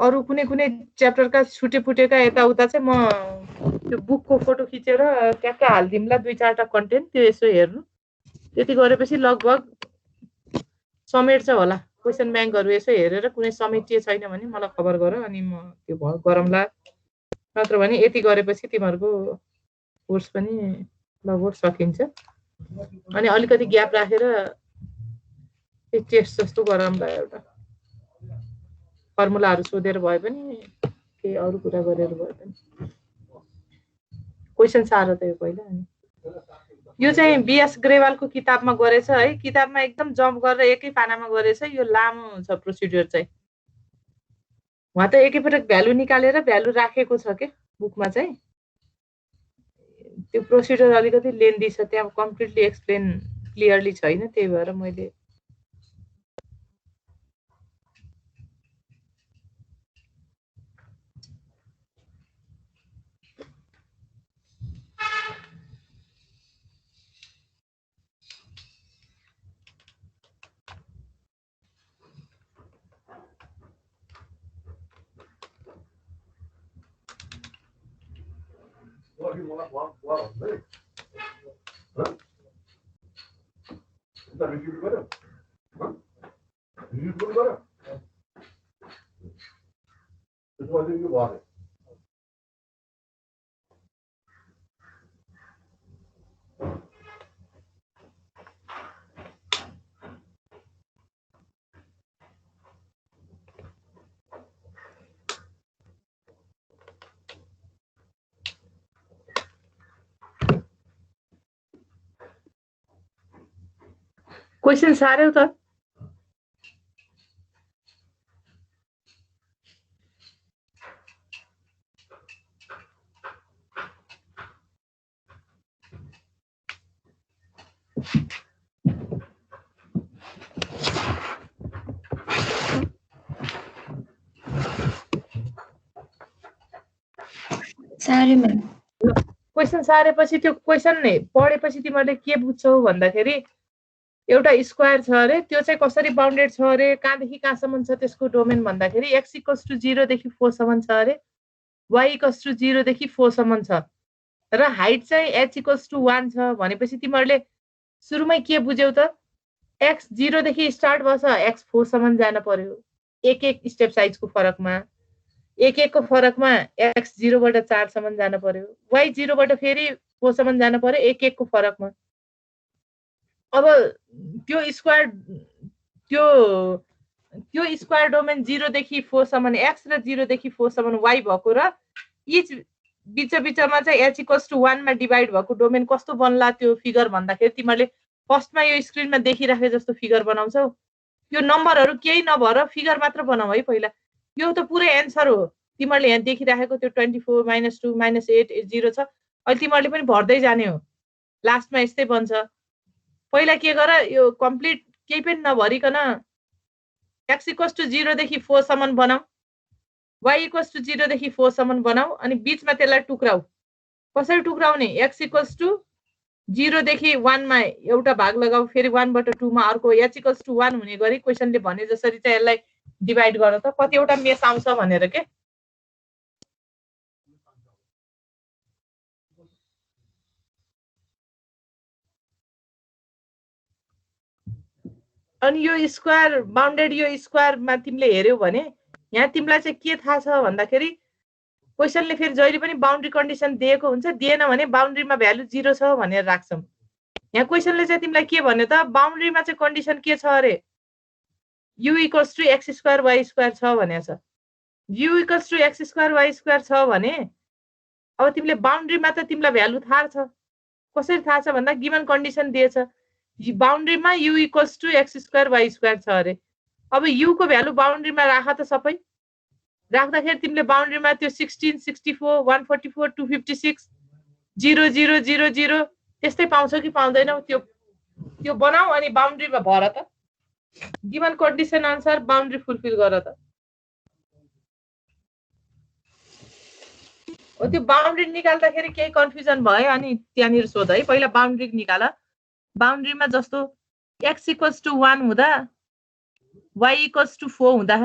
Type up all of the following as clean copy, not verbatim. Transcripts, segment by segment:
अरू कुनै कुनै च्याप्टरका छुटेफुटेका यताउता चाहिँ म त्यो बुकको फोटो खिचेर ट्याक्कै हालिदिउँला 2-4टा कन्टेन्ट त्यो यसो हेर्नु त्यति गरेपछि लगभग समेट्छ होला क्वेसन ब्याङ्कहरू यसो हेरेर कुनै समेटिए छैन भने मलाई खबर गर अनि म त्यो गरौँला नत्र भने यति गरेपछि तिमीहरूको कोर्स पनि लगभग सकिन्छ अनि अलिकति ग्याप राखेर टेस्ट जस्तो गरौँला एउटा फर्मुलाहरू सोधेर भए पनि केही अरू कुरा गरेर भए पनि क्वेसन साह्रो त यो पहिला अनि यो चाहिँ बीएस ग्रेवालको किताबमा गरेछ है किताबमा एकदम जम्प गरेर एकै पानामा गरेछ यो लामो छ प्रोसिड्युर चाहिँ उहाँ त एकैपटक भ्यालु निकालेर भ्यालु राखेको छ के बुकमा चाहिँ त्यो प्रोसिड्युर अलिकति लेन्दी छ त्यहाँ कम्प्लिटली एक्सप्लेन क्लियरली छैन त्यही भएर मैले क्वेसन साह्रो त साह्रै म्याम क्वेसन सारेपछि त्यो क्वेसन नै पढेपछि तिमीहरूले के बुझ्छौ भन्दाखेरि एउटा स्क्वायर छ अरे त्यो चाहिँ कसरी बाउन्डेड छ अरे कहाँदेखि कहाँसम्म छ त्यसको डोमेन भन्दाखेरि x = 0 देखि 4 सम्म छ अरे y = 0 देखि 4 सम्म छ र हाइट चाहिँ h = 1 छ भनेपछि तिमीहरूले सुरुमै के बुझ्यौ त x 0 देखि स्टार्ट भएछ x 4 सम्म जान पर्यो एक एक स्टेप साइजको फरकमा एक एकको फरकमा x 0 बाट 4 सम्म जान पर्यो y 0 बाट फेरि 4 सम्म जान पर्यो एक एकको फरकमा अब त्यो स्क्वायर त्यो स्क्वायर डोमेन 0 देखि 4 सम्म x र 0 देखि 4 सम्म y भएको र इच बीचमा चाहिँ h = 1 मा डिभाइड भएको डोमेन कस्तो बन्ला त्यो फिगर भन्दाखेरि तिमीहरूले फर्स्टमा यो स्क्रिनमा देखिराखे जस्तो फिगर बनाउँछौ यो नम्बरहरू केही नभएर फिगर मात्र बनाऊ है पहिला यो त पुरै एन्सर हो तिमीहरूले यहाँ देखिराखेको त्यो 24 - 2 - 8 0 छ अहिले तिमीहरूले पनि भर्दै जाने हो लास्टमा यस्तै बन्छ पहिला के गर यो कम्प्लिट केही पनि नभरिकन x = 0 देखि 4 सम्म बनाऊ y = 0 देखि 4 सम्म बनाऊ अनि बीचमा त्यसलाई टुक्राऊ कसरी टुक्राउने x = 0 देखि 1 मा एउटा भाग लगाऊ फेरि 1 बाट 2 मा अर्को h = 1 हुने गरी क्वेशनले भने जसरी चाहिँ यसलाई डिभाइड गर त कतिवटा मेस आउँछ भनेर के अनि यो स्क्वायर बाउन्डेड यो स्क्वायरमा तिमीले हेर्यौ भने यहाँ तिमीलाई चाहिँ के थाहा छ भन्दाखेरि क्वेशनले फेरि जहिले पनि बाउन्ड्री कन्डिसन दिएको हुन्छ दिएन भने बाउन्ड्रीमा भ्यालु 0 छ भनेर राख्छौं यहाँ क्वेशनले चाहिँ तिमीलाई के भन्यो त बाउन्ड्रीमा चाहिँ कन्डिसन के छ अरे u = x² y² छ भनेको छ u = x² y² छ भने अब तिमीले बाउन्ड्रीमा त तिमीलाई भ्यालु थाहा छ कसरी थाहा छ भन्दा गिभन कन्डिसन दिएछ बाउन्ड्रीमा u = x² y² छ अरे अब u को भ्यालु बाउन्ड्रीमा राख त सबै राख्दाखेरि तिमीले बाउन्ड्रीमा त्यो 16 64 144 256 0 0 0 0 त्यस्तै पाउँछ कि पाउँदैनौ त्यो बनाऊ अनि बाउन्ड्रीमा भर त गिभन कन्डिसन अनुसार बाउन्ड्री फुलफिल गर त ओ त्यो बाउन्ड्री निकाल्दाखेरि केही कन्फ्युजन भयो अनि त्यहाँनिर सोध है पहिला बाउन्ड्री निकाल बाउन्ड्रीमा जस्तो x = 1 हुँदा y = 4 हुँदा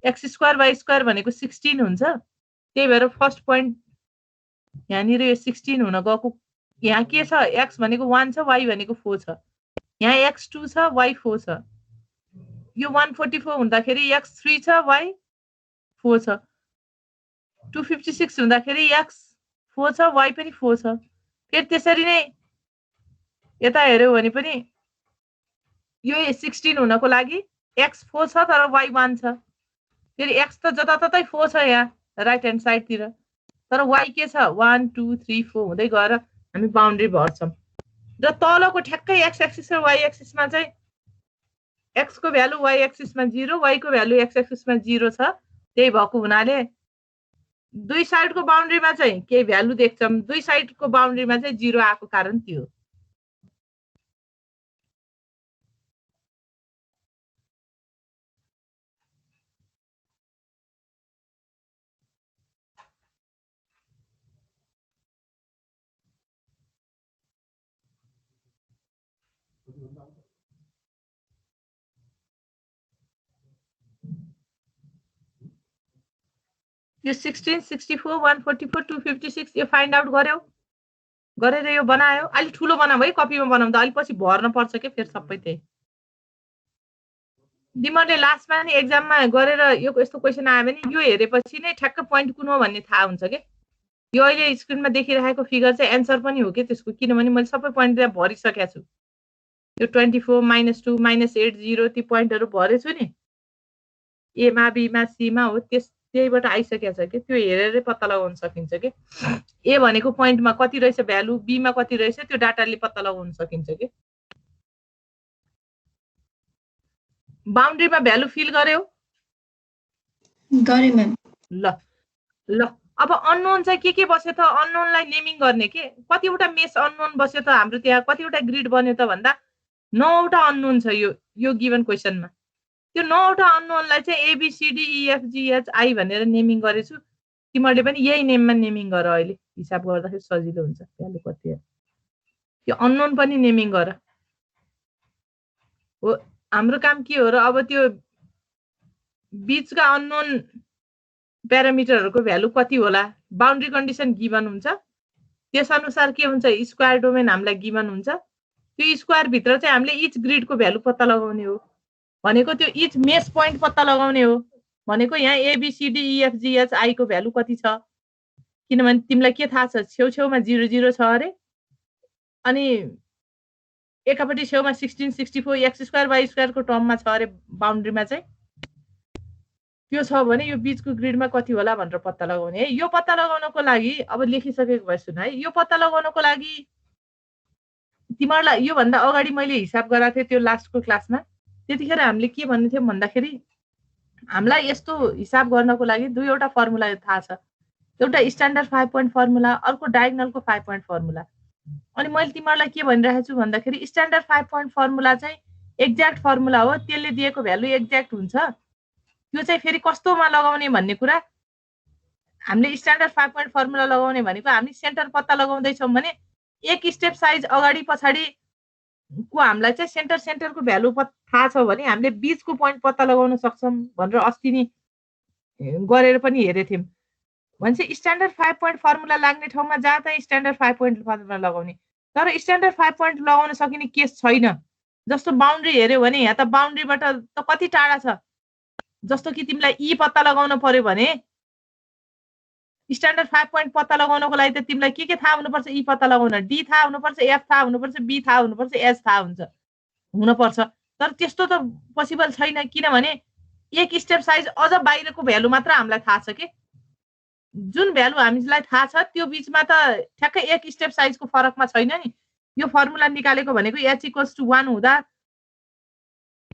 एक्स स्क्वायर वाई स्क्वायर भनेको 16 हुन्छ। त्यही भएर फर्स्ट पोइन्ट यहाँनिर यो 16 हुन गएको। यहाँ के छ, एक्स भनेको 1 छ, वाई भनेको 4 छ। यहाँ एक्स 2 छ, वाई 4 छ। यो 144 हुँदाखेरि एक्स 3 छ, वाई 4 छ। 256 हुँदाखेरि एक्स 4 छ, वाई पनि 4 छ। फेरि त्यसरी नै यता हेर्यो भने पनि यो 16 हुनको लागि एक्स 4 छ तर वाई 1 छ। फेरि एक्स त जताततै 4 छ यहाँ राइट ह्यान्ड साइडतिर, तर वाई के छ 1 2 3 4 हुँदै गएर हामी बाउन्ड्री भर्छौँ। र तलको ठ्याक्कै एक्स एक्सिस र वाई एक्सिसमा चाहिँ एक्स को भ्यालु वाई एक्सिसमा 0, वाई को भ्यालु एक्स एक्सिसमा 0 छ। त्यही भएको हुनाले दुई साइडको बाउन्ड्रीमा चाहिँ केही भ्यालु देख्छौँ, दुई साइडको बाउन्ड्रीमा चाहिँ 0 आएको कारण त्यो। यो 16, 64, 144, 256 यो फाइन्ड आउट गर्यो, गरेर यो बनायो। अलि ठुलो बनाऊ है, कपीमा बनाउँदा अलि पछि भर्न पर्छ के फेरि सबै त्यही। तिमीहरूले लास्टमा नि एक्जाममा गरेर यो यस्तो क्वेसन आयो भने यो हेरेपछि नै ठ्याक्क पोइन्ट कुन हो भन्ने थाहा हुन्छ के। यो अहिले स्क्रिनमा देखिरहेको फिगर चाहिँ एन्सर पनि हो कि त्यसको, किनभने मैले सबै पोइन्ट त्यहाँ भरिसकेको छु। यो 24 -2 -8 0 ती पोइन्टहरू भरेछु नि, एमा बीमा सीमा हो, त्यहीबाट आइसकेको छ कि। त्यो हेरेरै पत्ता लगाउन सकिन्छ कि ए भनेको पोइन्टमा कति रहेछ भ्यालु, बीमा कति रहेछ, त्यो डाटाले पत्ता लगाउन सकिन्छ कि। बाउन्ड्रीमा भ्यालु फिल गर्यो? गरे म्याम। ल ल अब अननोन चाहिँ के बस्यो त, अननोनलाई नेमिङ गर्ने के। कतिवटा मेस अननोन बस्यो त हाम्रो त्यहाँ, कतिवटा ग्रिड बन्यो त भन्दा 9वटा अननोन छ यो गिभन क्वेसनमा। त्यो 9वटा अननोनलाई चाहिँ ABCDEFGHI भनेर नेमिङ गरेछु। तिमीहरूले पनि यही नेममा नेमिङ गर, अहिले हिसाब गर्दाखेरि सजिलो हुन्छ। भ्यालु कति हो त्यो अननोन पनि नेमिङ गर। हो हाम्रो काम के हो र, अब त्यो बीचका अननोन प्यारामिटरहरूको भ्यालु कति होला, बाउन्ड्री कन्डिसन गिभन हुन्छ, त्यसअनुसार के हुन्छ स्क्वायर डोमेन हामीलाई गिभन हुन्छ। त्यो स्क्वायर भित्र चाहिँ हामीले इच ग्रिडको भ्यालु पत्ता लगाउने हो भनेको, त्यो इच मेस पोइन्ट पत्ता लगाउने हो भनेको। यहाँ ABCDEFGHI को भ्यालु कति छ, किनभने तिमीलाई के थाहा छ छेउछेउमा 0 0 छ अरे, अनि एकापट्टि छेउमा 16 64 एक्स स्क्वायर वाई स्क्वायरको टर्ममा छ अरे बाउन्ड्रीमा चाहिँ। त्यो छ भने यो बीचको ग्रिडमा कति होला भनेर पत्ता लगाउने है। यो पत्ता लगाउनको लागि अब लेखिसकेको भए सुन है। यो पत्ता लगाउनको लागि तिमीहरूलाई योभन्दा अगाडि मैले हिसाब गराएको थिएँ त्यो लास्टको क्लासमा। त्यतिखेर हामीले के भन्ने थियौँ भन्दाखेरि हामीलाई यस्तो हिसाब गर्नको लागि दुईवटा फर्मुला थाहा छ। एउटा स्ट्यान्डर्ड 5 पोइन्ट फर्मुला, अर्को डायगोनलको 5 पोइन्ट फर्मुला। अनि मैले तिमीहरूलाई के भनिरहेको छु भन्दाखेरि स्ट्यान्डर्ड 5 पोइन्ट फर्मुला चाहिँ एक्ज्याक्ट फर्मुला हो, त्यसले दिएको भ्यालु एक्ज्याक्ट हुन्छ। त्यो चाहिँ फेरि कस्तोमा लगाउने भन्ने कुरा, हामीले स्ट्यान्डर्ड 5 पोइन्ट फर्मुला लगाउने भनेको हामी सेन्टर पत्ता लगाउँदैछौँ भने एक स्टेप साइज अगाडि पछाडिको हामीलाई चाहिँ सेन्टरको भ्यालु थाहा छ भने हामीले बीचको पोइन्ट पत्ता लगाउन सक्छौँ भनेर अस्ति नै गरेर पनि हेरेको थियौँ। भनेपछि स्ट्यान्डर्ड 5 पोइन्ट फर्मुला लाग्ने ठाउँमा जहाँ चाहिँ स्ट्यान्डर्ड 5 पोइन्ट फर्मुला लगाउने। तर स्ट्यान्डर्ड 5 पोइन्ट लगाउन सकिने केस छैन। जस्तो बाउन्ड्री हेऱ्यो भने यहाँ त बाउन्ड्रीबाट त कति टाढा छ, जस्तो कि तिमीलाई ई पत्ता लगाउन पर्यो भने स्ट्यान्डर्ड 5 पोइन्ट पत्ता लगाउनको लागि त तिमीलाई के थाहा हुनुपर्छ, ई पत्ता लगाउन डी थाहा हुनुपर्छ, एफ थाहा हुनुपर्छ, बी थाहा हुनुपर्छ, एच थाहा हुनपर्छ। तर त्यस्तो त पोसिबल छैन, किनभने एक स्टेप साइज अझ बाहिरको भ्यालु मात्र हामीलाई थाहा छ कि जुन भ्यालु हामीलाई थाहा छ त्यो बीचमा त ठ्याक्कै एक स्टेप साइजको फरकमा छैन नि। यो फर्मुला निकालेको भनेको h = 1 हुँदा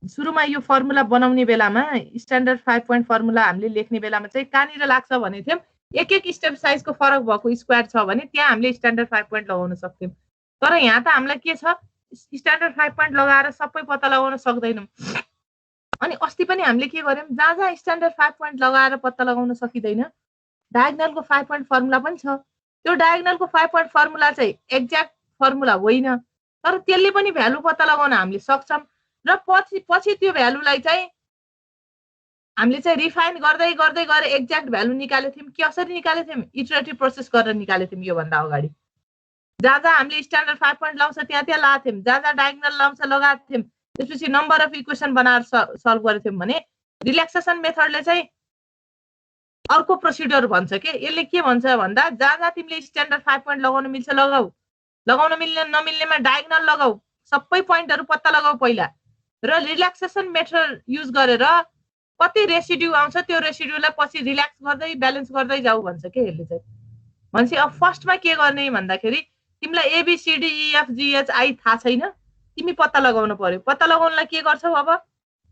सुरुमा यो फर्मुला बनाउने बेलामा स्ट्यान्डर्ड 5 पोइन्ट फर्मुला हामीले लेख्ने बेलामा चाहिँ कहाँनिर लाग्छ भने थियौँ एक स्टेप साइजको फरक भएको स्क्वायर छ भने त्यहाँ हामीले स्ट्यान्डर्ड 5 पोइन्ट लगाउन सक्थ्यौँ। तर यहाँ त हामीलाई के छ, स्ट्यान्डर्ड 5 पोइन्ट लगाएर सबै पत्ता लगाउन सक्दैनौँ। अनि अस्ति पनि हामीले के गर्यौँ, जहाँ जहाँ स्ट्यान्डर्ड 5 पोइन्ट लगाएर पत्ता लगाउन सकिँदैन डायगोनलको 5 पोइन्ट फर्मुला पनि छ। त्यो डायगोनलको 5 पोइन्ट फर्मुला चाहिँ एक्ज्याक्ट फर्मुला होइन, तर त्यसले पनि भ्यालु पत्ता लगाउन हामीले सक्छौँ। र पछि त्यो भ्यालुलाई चाहिँ हामीले चाहिँ रिफाइन गर्दै गर्दै गएर एक्ज्याक्ट भ्यालु निकालेको थियौँ। कसरी निकालेको थियौँ? इटरेटिभ प्रोसेस गरेर निकालेको थियौँ। योभन्दा अगाडि जहाँ जहाँ हामीले स्ट्यान्डर्ड 5 पोइन्ट लाउँछ त्यहाँ त्यहाँ लगाएको थियौँ, जहाँ जहाँ डायगोनल लाउँछ लगाएको थियौँ। त्यसपछि नम्बर अफ इक्वेसन बनाएर सल्भ गरेको थियौँ भने रिल्याक्सेसन मेथडले चाहिँ अर्को प्रोसिड्युर भन्छ के। यसले के भन्छ भन्दा जहाँ जहाँ तिमीले स्ट्यान्डर्ड 5 पोइन्ट लगाउन मिल्छ लगाऊ, लगाउन मिल्ने नमिल्नेमा डायगोनल लगाऊ, सबै पोइन्टहरू पत्ता लगाऊ पहिला, र रिल्याक्सेसन मेथड युज गरेर कति रेसिड्यु आउँछ त्यो रेसिड्युलाई पछि रिल्याक्स गर्दै ब्यालेन्स गर्दै जाऊ भन्छ के यसले चाहिँ। भनेपछि अब फर्स्टमा के गर्ने भन्दाखेरि तिमीलाई ABCDEFGHI थाहा छैन, तिमी पत्ता लगाउनु पर्यो। पत्ता लगाउनलाई के गर्छौ? अब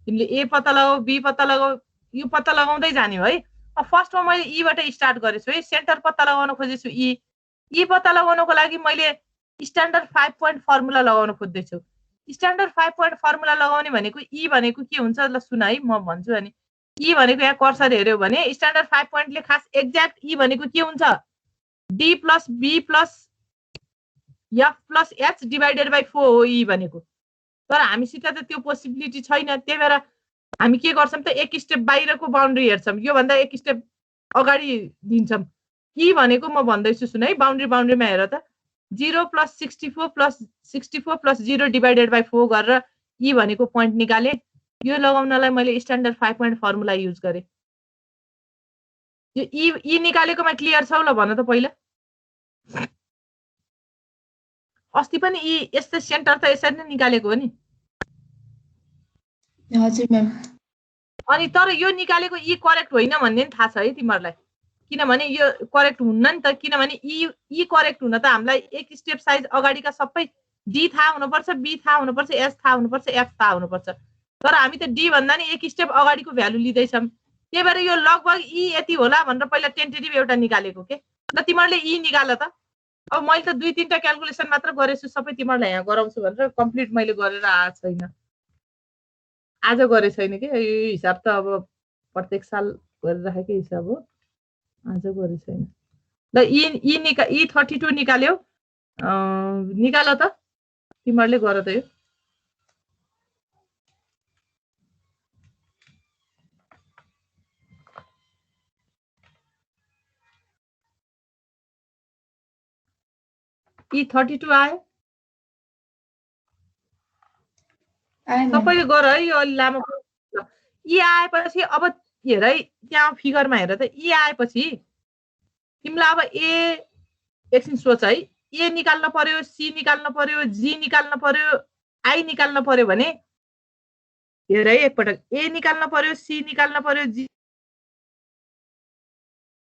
तिमीले ए पत्ता लगाऊ, बी पत्ता लगाऊ, यो पत्ता लगाउँदै जाने है। अब फर्स्टमा मैले ईबाट स्टार्ट गरेछु है, सेन्टर पत्ता लगाउन खोजेछु। ई पत्ता लगाउनको लागि मैले स्ट्यान्डर्ड 5 पोइन्ट फर्मुला लगाउन खोज्दैछु। स्ट्यान्डर्ड 5 पोइन्ट फर्मुला लगाउने भनेको ई भनेको के हुन्छ ल सुन है, म भन्छु अनि। ई भनेको यहाँ कर्सर हेर्यो भने स्ट्यान्डर्ड 5 पोइन्टले खास एक्ज्याक्ट ई भनेको के हुन्छ? D plus B plus F plus H divided by 4 हो ई भनेको। तर हामीसित त त्यो पोसिबिलिटी छैन, त्यही भएर हामी के गर्छौँ त एक स्टेप बाहिरको बााउन्ड्री हेर्छौँ, योभन्दा एक स्टेप अगाडि दिन्छौँ। ई भनेको म भन्दैछु सुन है, बााउन्ड्रीमा हेर त 0 प्लस 64 प्लस 0 डिभाइडेड बाई 4 गरेर ई भनेको पोइन्ट निकाले। यो लगाउनलाई मैले स्ट्यान्डर्ड 5 पोइन्ट फर्मुला युज गरेँ। यो ई निकालेकोमा क्लियर छौ ल भन त पहिला। अस्ति पनि ई यस्तै सेन्टर त यसरी नै निकालेको हो नि। हजुर म्याम। अनि तर यो निकालेको ई करेक्ट होइन भन्ने नि थाहा छ है तिमीहरूलाई, किनभने यो करेक्ट हुन्न नि त। किनभने ई करेक्ट हुन त हामीलाई एक स्टेप साइज अगाडिका सबै डी थाहा हुनुपर्छ, बी थाहा हुनुपर्छ, एच थाहा हुनुपर्छ, एफ थाहा हुनुपर्छ। तर हामी त डी भन्दा नि एक स्टेप अगाडिको भ्यालु लिँदैछौँ। त्यही भएर यो लगभग ई यति होला भनेर पहिला टेन्टेटिभ एउटा निकालेको के। ल तिमीहरूले ई निकाल त। अब मैले त 2-3टा क्यालकुलेसन मात्र गरेछु, सबै तिमीहरूलाई यहाँ गराउँछु भनेर कम्प्लिट मैले गरेर आएको छैन, आज गरे छैन कि। यो हिसाब त अब प्रत्येक साल गरिराखेकै हिसाब हो, आज गरे छैन। ल ई 32 निकाल्यो, निकाल त तिमीहरूले गर त। यो E32 आयो, सबैले गर है, यो अलि लामो। ई आएपछि अब हेर है, त्यहाँ फिगरमा हेर त। ई आएपछि तिमीलाई अब एकछिन सोच है, ए निकाल्न पर्यो, सी निकाल्न पर्यो, जी निकाल्न पर्यो, आई निकाल्न पर्यो भने हेर है एकपटक, ए निकाल्न पर्यो, सी निकाल्न पर्यो, जी।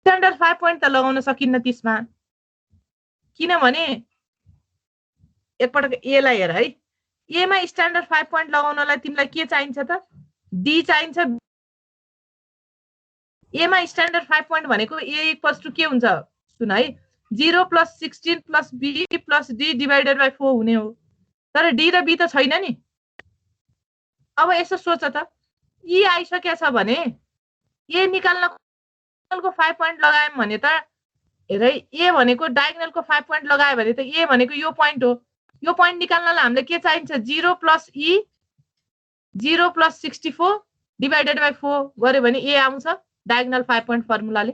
स्ट्यान्डर्ड 5 पोइन्ट त लगाउन सकिन्न त्यसमा, किनभने एकपटक एलाई हेर है। एमा स्ट्यान्डर्ड 5 पोइन्ट लगाउनलाई तिमीलाई के चाहिन्छ त? डी चाहिन्छ। एमा स्ट्यान्डर्ड 5 पोइन्ट भनेको ए इक्वल्स टु के हुन्छ सुन है, 0 plus 16 plus B plus D divided by 4 हुने हो। तर डी र बी त छैन नि। अब यसो सोच त, ई आइसकेछ भने ए निकाल्नको 5 पोइन्ट लगायौँ भने त हेर है, ए भनेको डायगोनलको 5 पोइन्ट लगायो भने त ए भनेको यो पोइन्ट हो। यो पोइन्ट निकाल्नलाई हामीले के चाहिन्छ? 0 plus E 0 plus 64 divided by 4 गर्यो भने ए आउँछ डायगोनल 5 पोइन्ट फर्मुलाले।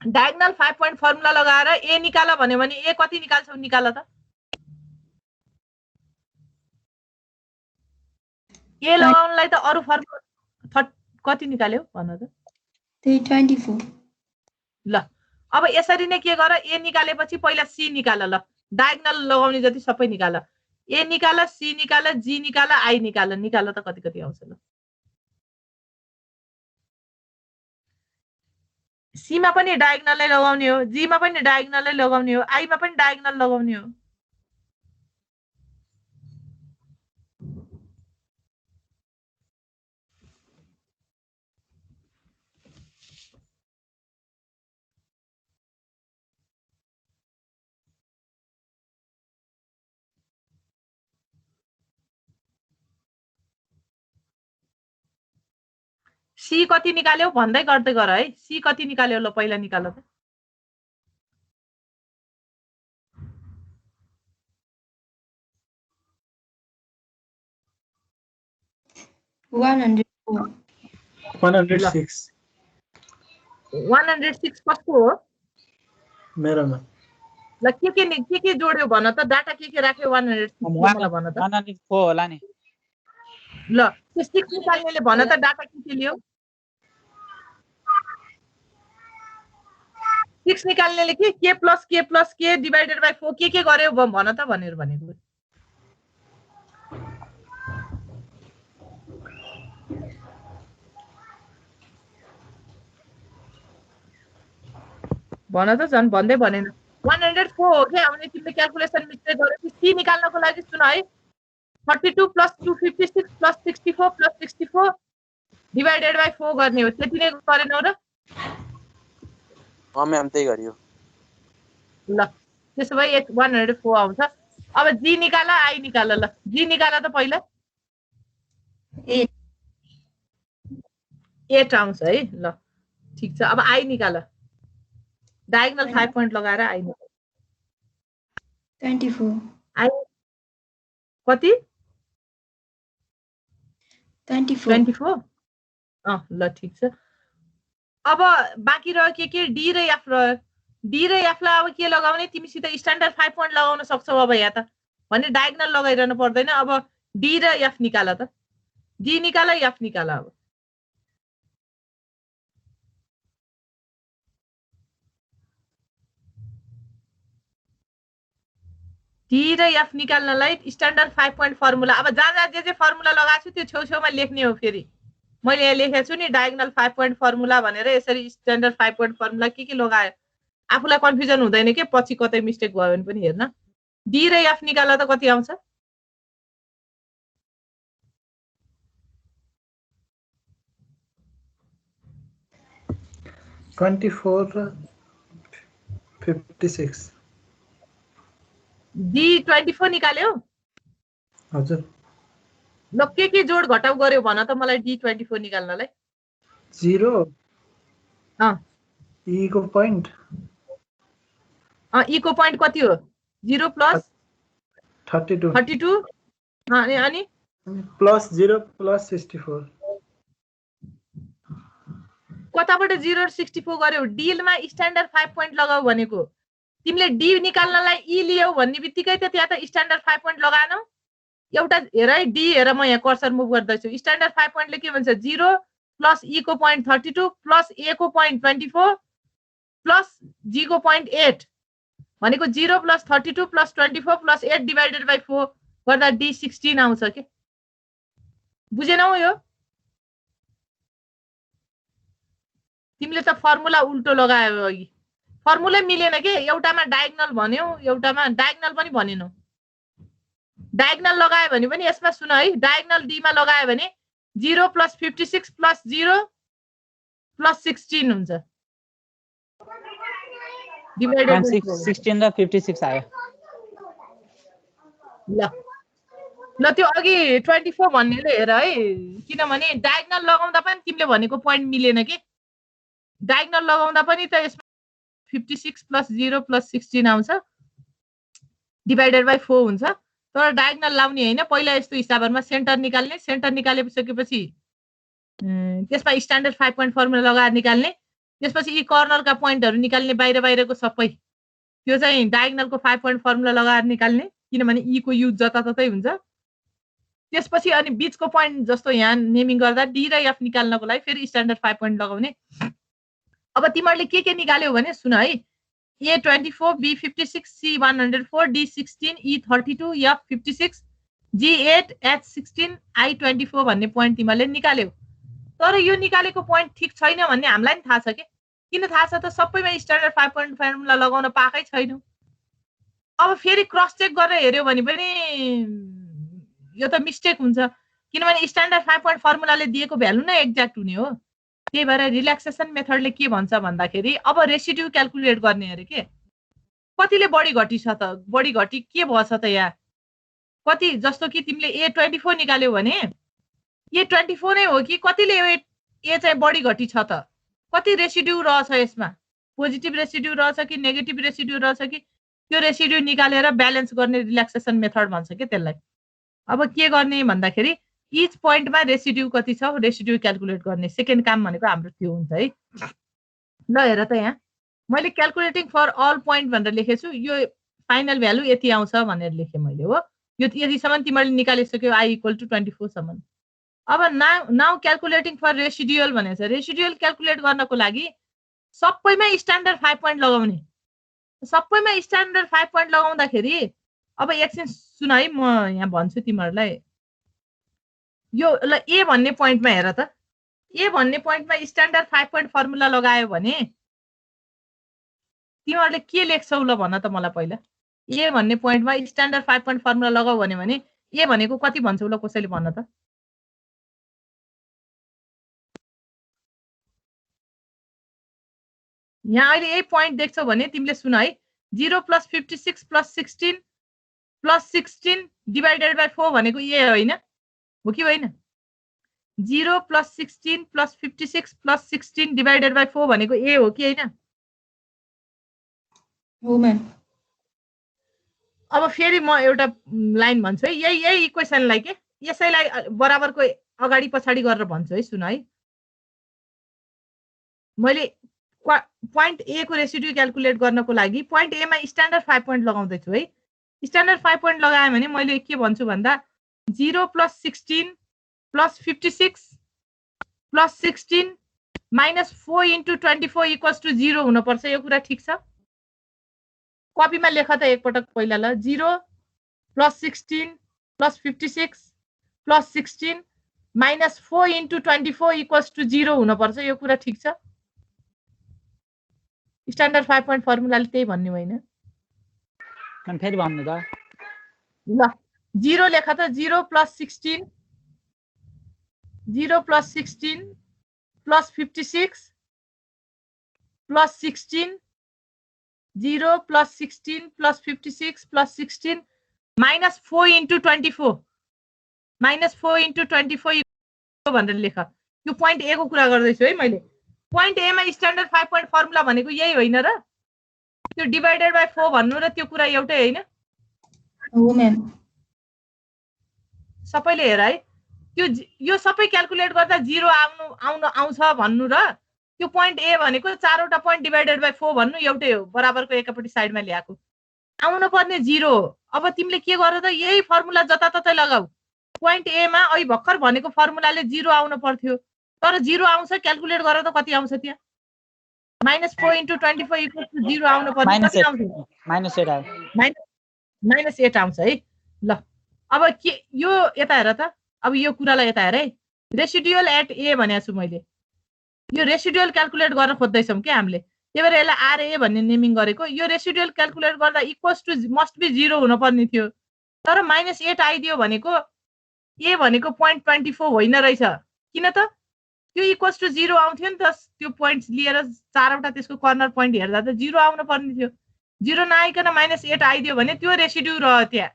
डायगोनल 5 पोइन्ट फर्मुला लगाएर ए निकाल भन्यो भने ए कति निकाल्छौ? निकाल त। ए लगाउनलाई त अरु फर्मुला कति निकाल्यौ भन त? 24। ल अब यसरी नै के गर, ए निकालेपछि पहिला सी निकाल। ल डायगोनल लगाउने जति सबै निकाल। ए निकाल, सी निकाल, जी निकाल, आई निकाल। निकाल त कति कति आउँछ। ल सीमा पनि डायगोनलै लगाउने हो, जीमा पनि डायगोनलै लगाउने हो, आईमा पनि डायगोनल लगाउने हो। सी कति निकाल्यौ भन्दै गर्दै गर है। सी कति निकाल्यौ ल पहिला निकाल त। 104। 106 106 कसको हो मेरोमा ल के जोड्यो भन त डाटा के राख्यो 106 मलाई भन त 104 होला नि ल त्यो 6 निकाल्नेले भन त डाटा के लियो 6 निकाल्नेले के प्लस के डिभाइडेड बाइ 4 के गर्यो भन त भनेर भनेको भन त झन् भन्दै भनेन 104 हो के आउने तिमीले क्याल्कुलेसन मिस्टेक गर्यो सी निकाल्नको लागि सुन है 32 plus 256 plus 64 plus 64 divided by 4 गर्ने हो त्यति नै गरेनौ र म्याम त्यही गरियो ल त्यसो भए 104 आउँछ अब जी निकाल आई निकाल ल जी निकाल त पहिला 8 आउँछ है ल ठीक छ अब आई निकाल डायगोनल 5 पॉइंट लगाएर आई निकाल 24 आई कति 24 ल ठीक छ अब बाँकी रह्यो के डी र एफ रह्यो डी र एफ लाई अब के लगाउने तिमीसित स्ट्यान्डर्ड 5 पॉइंट लगाउन सक्छौ अब यहाँ त भने डायगोनल लगाइरहनु पर्दैन अब डी र एफ निकाल त डी निकाल एफ निकाल अब डी र एफ निकाल्नलाई स्ट्यान्डर्ड 5 पॉइंट फर्मुला अब जहाँ जे फर्मुला लगाएको छु त्यो छेउछेउमा लेख्ने हो फेरि मैले यहाँ लेखेको छु नि डायगोनल 5 पॉइंट फर्मुला भनेर यसरी स्ट्यान्डर्ड 5 पॉइंट फर्मुला के लगायो आफूलाई कन्फ्युजन हुँदैन के पछि कतै मिस्टेक भयो भने पनि हेर्न डी र एफ निकाल्दा त कति आउँछ 24 56 डी 24 निकाल्यो हजुर ल के जोड घटाउ गर्यो भन त मलाई डी 24 निकाल्नलाई 0 ई को पॉइंट ई को पॉइंट कति हो 0 प्लस 32 अनि प्लस 0 प्लस 64 कताबाट 0 र 64 गर्यो डीलमा स्ट्यान्डर्ड 5 पॉइंट लगाऊ भनेको तिमीले डी निकाल्नलाई ई लियौ भन्ने बित्तिकै त त्यहाँ त स्ट्यान्डर्ड 5 पॉइंट लगाएनौ एउटा हेर है डी हेर म यहाँ कर्सर मुभ गर्दैछु स्ट्यान्डर्ड 5 पॉइंटले के भन्छ 0 प्लस ई को पॉइंट 32 प्लस ए को पॉइंट 24 प्लस जी को पॉइंट 8 भनेको 0 plus 32 plus 24 plus 8 divided by 4 गर्दा डी 16 आउँछ के बुझेनौ यो तिमीले त फर्मुला उल्टो लगायो अघि फर्मुला मिलेन के एउटामा डायगोनल भन्यौ एउटामा डायगोनल पनि भनेनौ डायगोनल लगायो भने पनि यसमा सुन है डायगोनल डी मा लगायो भने 0 प्लस 56 प्लस 0 प्लस 16 हुन्छ डिवाइडेड 16 र 56 आयो ल त्यो अघि 24 भन्नेले हेर है किनभने डायगोनल लगाउँदा पनि तिमीले भनेको पोइन्ट मिलेन के डायगोनल लगाउँदा पनि त यसमा 56 प्लस 0 प्लस 16 आउँछ डिवाइडेड बाइ 4 हुन्छ तर डायगोनल लाउने हैन पहिला यस्तो हिसाबहरुमा सेन्टर निकाल्ने सेन्टर निकालेपछि त्यसमा स्ट्यान्डर्ड 5 पॉइंट फर्मुला लगाएर निकाल्ने त्यसपछि यी कर्नरका पोइन्टहरु निकाल्ने बाहिरको सबै त्यो चाहिँ डायगोनलको 5 पॉइंट फर्मुला लगाएर निकाल्ने किनभने ई को युज जताततै हुन्छ त्यसपछि अनि बीचको पोइन्ट जस्तो यहाँ नेमिङ गर्दा डी र एफ निकाल्नको लागि फेरि स्ट्यान्डर्ड 5 पॉइंट लगाउने अब तिमीहरुले के निकाल्यौ भने सुन है A24 B56 C104 D16 E32 F56 G8 H16 I24 भन्ने पोइन्ट तिमीले निकाल्यौ तर यो निकालेको पोइन्ट ठीक छैन भन्ने हामीलाई नि थाहा छ के किन थाहा छ त सबैमा स्ट्यान्डर्ड 5 पॉइंट फर्मुला लगाउन पाएकै छैनौ अब फेरि क्रस चेक गरेर हेर्यो भने पनि यो त मिस्टेक हुन्छ किनभने स्ट्यान्डर्ड 5 पॉइंट फर्मुलाले दिएको भ्यालु नै एक्ज्याक्ट हुने हो त्यही भएर रिल्याक्सेसन मेथडले के भन्छ भन्दाखेरि अब रेसिड्यु क्याल्कुलेट गर्ने अरे के कतिले बढी घटी छ त बढी घटी के भछ त यहाँ कति जस्तो कि तिमीले A24 निकाल्यौ भने A24 नै हो कि कतिले ए चाहिँ बढी घटी छ त कति रेसिड्यु रहछ यसमा पोजिटिभ रेसिड्यु रहछ कि नेगेटिभ रेसिड्यु रहछ कि त्यो रेसिड्यु निकालेर ब्यालेन्स गर्ने रिल्याक्सेसन मेथड भन्छ के त्यसलाई अब के गर्ने भन्दाखेरि इच पोइन्टमा रेसिड्यू कति छ रेसिड्यू क्याल्कुलेट गर्ने सेकेन्ड काम भनेको हाम्रो त्यो हुन्छ है। ल हेर त यहाँ मैले क्याल्कुलेटिङ फर अल पोइन्ट भनेर लेखेछु, यो फाइनल भ्यालु यति आउँछ भनेर लेखेँ मैले हो। यो यतिसम्म तिमीहरूले निकालिसक्यो I = 24 सम्म। अब नाउ क्याल्कुलेटिङ फर रेसिड्युअल भनेको छ। रेसिड्युअल क्याल्कुलेट गर्नको लागि सबैमा स्ट्यान्डर्ड 5 पोइन्ट लगाउने। सबैमा स्ट्यान्डर्ड 5 पोइन्ट लगाउँदाखेरि अब एकछिन सुन है, म यहाँ भन्छु तिमीहरूलाई। यो ल ए भन्ने पोइन्टमा हेर त, ए भन्ने पोइन्टमा स्ट्यान्डर्ड 5 पोइन्ट फर्मुला लगायो भने तिमीहरूले के लेख्छौ ल भन त मलाई पहिला। ए भन्ने पोइन्टमा स्ट्यान्डर्ड 5 पोइन्ट फर्मुला लगाऊ भने ए भनेको कति भन्छौ ल कसैले भन त। यहाँ अहिले यही पोइन्ट देख्छौ भने तिमीले सुन है, 0 + 56 + 16 + 16 डिभाइडेड बाइ 4 भनेको ए होइन हो कि होइन? 0 + 16 + 56 + 16 डिभाइडेड बाइ 4 भनेको ए हो कि होइन? हो म्याम। अब फेरि म एउटा लाइन भन्छु है, यही इक्वेसनलाई के यसैलाई बराबरको अगाडि पछाडि गरेर भन्छु है। सुन है, मैले पोइन्ट ए को रेसिड्यू क्याल्कुलेट गर्नको लागि पोइन्ट ए मा स्ट्यान्डर्ड 5 पोइन्ट लगाउँदैछु है। स्ट्यान्डर्ड 5 पोइन्ट लगाएँ भने मैले के भन्छु भन्दा 0 + 16 + 56 + 16 - 4 × 24 = 0 हुनुपर्छ। यो कुरा ठिक छ? कपीमा लेख त एकपटक पहिला ल। 0 + 16 + 56 + 16 - 4 × 24 = 0 हुनुपर्छ। यो कुरा ठिक छ? स्ट्यान्डर्ड 5 पोइन्ट फर्मुलाले त्यही भन्ने होइन? फेरि भन्नु त। ल 0 लेख त। 0 + 16 0 + 16 + 56 + 16 0 + 16 + 56 + 16 - 4 × 24 - 4 × 24 भनेर लेख। यो पोइन्ट ए को कुरा गर्दैछु है मैले। पोइन्ट ए मा स्ट्यान्डर्ड 5 पोइन्ट फर्मुला भनेको यही होइन र? त्यो डिभाइडेड बाइ 4 भन्नु र त्यो कुरा एउटै होइन? हो म्याम। सबैले हेर है, त्यो यो सबै क्याल्कुलेट गर्दा 0 आउँछ भन्नु र त्यो पोइन्ट ए भनेको चारवटा पोइन्ट डिभाइडेड बाइ 4 भन्नु एउटै हो। बराबरको एकापट्टि साइडमा ल्याएको आउनु पर्ने 0 हो। अब तिमीले के गर त, यही फर्मुला जताततै लगाऊ। पोइन्ट ए मा अहिले भर्खर भनेको फर्मुलाले 0 आउनु पर्थ्यो, तर 0 आउँछ। क्याल्कुलेट गर त कति आउँछ त्यहाँ? -4 × 24 = 0 आउनु पर्ने कति आउँछ? -8 आयो। -8 आउँछ है। ल अब के यो यता हेर त। अब यो कुरालाई यता हेर है। रेसिड्युअल एट ए भनेको छु मैले। यो रेसिड्युअल क्याल्कुलेट गर्न खोज्दैछौँ के हामीले, त्यही भएर यसलाई आरए भन्ने नेमिङ गरेको। यो रेसिड्युअल क्याल्कुलेट गर्दा मस्ट बी 0 हुनुपर्ने थियो, तर -8 आइदियो भनेको ए भनेको 0.24 होइन रहेछ। किन त? त्यो = 0 आउँथ्यो नि त। त्यो पोइन्ट्स लिएर चारवटा त्यसको कर्नर पोइन्ट हेर्दा त 0 आउनु पर्ने थियो। 0 नआइकन -8 आइदियो भने त्यो रेसिड्यू रह्यो त्यहाँ।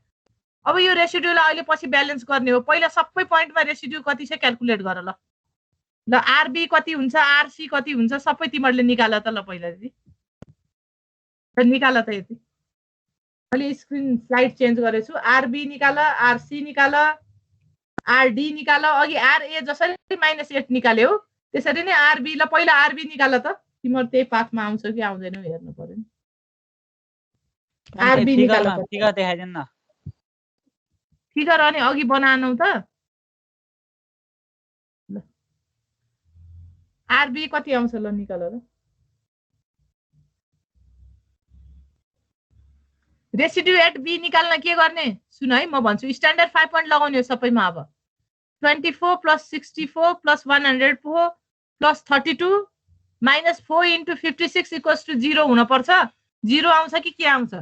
अब यो रेसिड्यूलाई अहिले पछि ब्यालेन्स गर्ने हो। पहिला सबै पोइन्टमा रेसिड्यू कति छ क्याल्कुलेट गर ल। ल आरबी कति हुन्छ, आरसी कति हुन्छ, सबै तिमीहरूले निकाल त ल पहिला। निकाल त यति। मैले स्क्रिन स्लाइड चेन्ज गरेछु। आरबी निकाल, आरसी निकाल, आरडी निकाल। अघि आरए जसरी -8 निकाल्यौ त्यसरी नै आरबी। ल पहिला आरबी निकाल त। तिम्रो त्यही पाथमा आउँछ कि आउँदैन हेर्नु पर्यो नि। आरबी निकाल। फिगर देखाइदिनु न। फिगर अनि अघि बनाउनु त। आरबी कति आउँछ ल निकाल ल। रेसिड्यू एट बी निकाल्न के गर्ने सुन है, म भन्छु। स्ट्यान्डर्ड 5 पोइन्ट लगाउने हो सबैमा। अब 24 + 64 + 104 + 32 - 4 × 56 = 0 हुनुपर्छ। 0 आउँछ कि के आउँछ?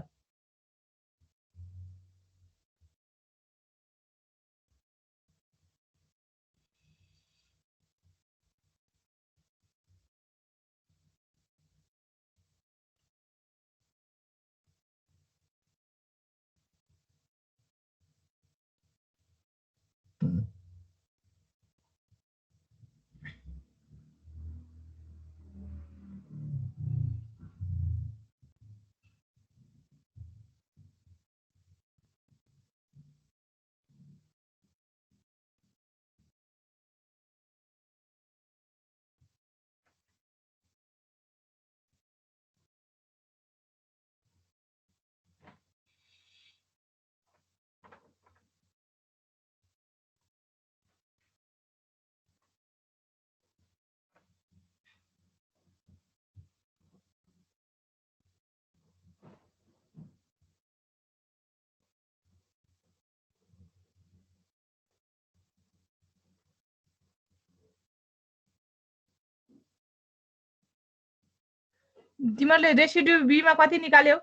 तिमीहरूले रेसिड्यु बी मा कति निकाल्यौ?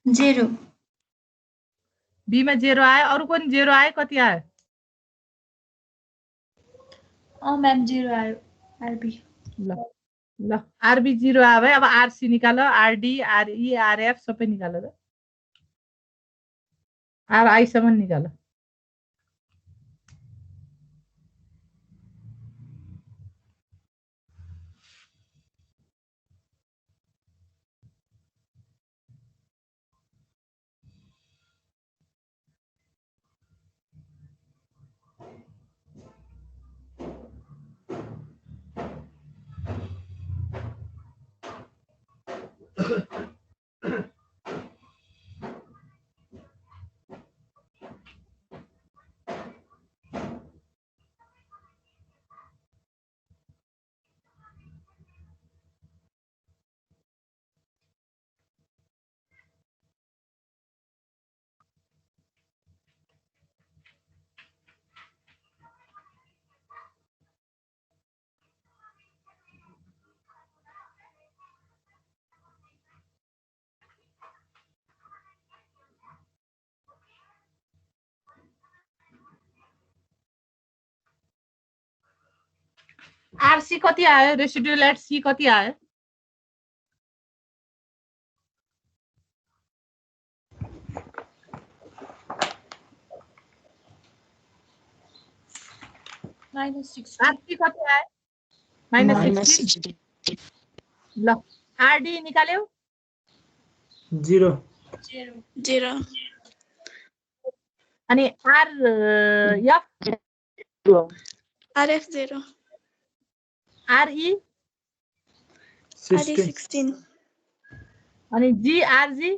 0 बी मा 0 आयो, अरु पनि 0 आयो, कति आयो? मैम 0 आयो आरबी। ल ल आरबी 0 आयो भाइ। अब आरसी निकाल, आरडी, आरई, आरएफ सबै निकाल र। आरआई सम्म निकाल। आरसी कति आयो? रेसिड्युल एट सी कति आयो? -60 आरसी कति आयो? -60। ल आरडी निकाल्यौ? 0 अनि आर एफ RF 0 आरई 16 अनि जी आरजी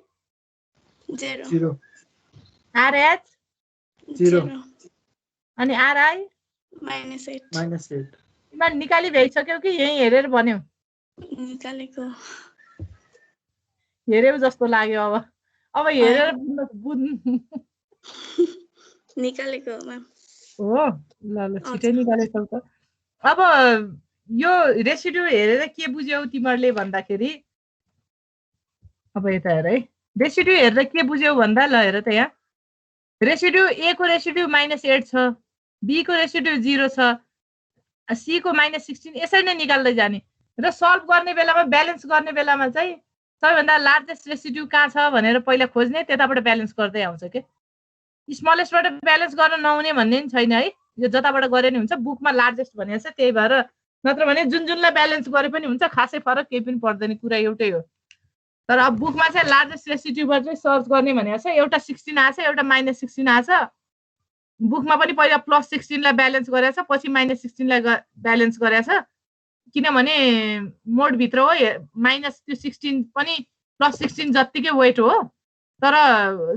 0 आरएच 0 अनि आरआई -8 -8 तिमीले निकाली भइसक्यौ कि यही हेरेर भन्यौ? निकालेको हेर्यौ जस्तो लाग्यो। अब हेरेर बुझ्नु निकालेको मैम हो। ल छिटै निकालेछौ त। अब यो रेसिड्यु हेरेर के बुझ्यौ तिमीहरूले भन्दाखेरि, अब यता हेर है, रेसिड्यु हेरेर के बुझ्यौ भन्दा, ल हेर त यहाँ रेसिड्यु ए को रेसिड्यु -8 छ, बी को रेसिड्यु 0 छ, सी को -16, यसरी नै निकाल्दै जाने र सल्भ गर्ने बेलामा, ब्यालेन्स गर्ने बेलामा चाहिँ सबैभन्दा लार्जेस्ट रेसिड्यु कहाँ छ भनेर पहिला खोज्ने, त्यताबाट ब्यालेन्स गर्दै आउँछ के। स्मलेस्टबाट ब्यालेन्स गर्न नहुने भन्ने नि छैन है, यो जताबाट गरे नि हुन्छ। बुकमा लार्जेस्ट भनेको छ, त्यही भएर, नत्र भने जुनलाई ब्यालेन्स गरे पनि हुन्छ, खासै फरक केही पनि पर्दैन, कुरा एउटै हो। तर अब बुकमा चाहिँ लार्जेस्ट रेसिड्युबाट चाहिँ सर्च गर्ने भनेको छ। एउटा 16 आछ, एउटा -16 आछ। बुकमा पनि पहिला +16 लाई ब्यालेन्स गरेछ, पछि -16 लाई ब्यालेन्स गरेछ, किनभने मोडभित्र हो। -16 पनि +16 जत्तिकै वेट हो, तर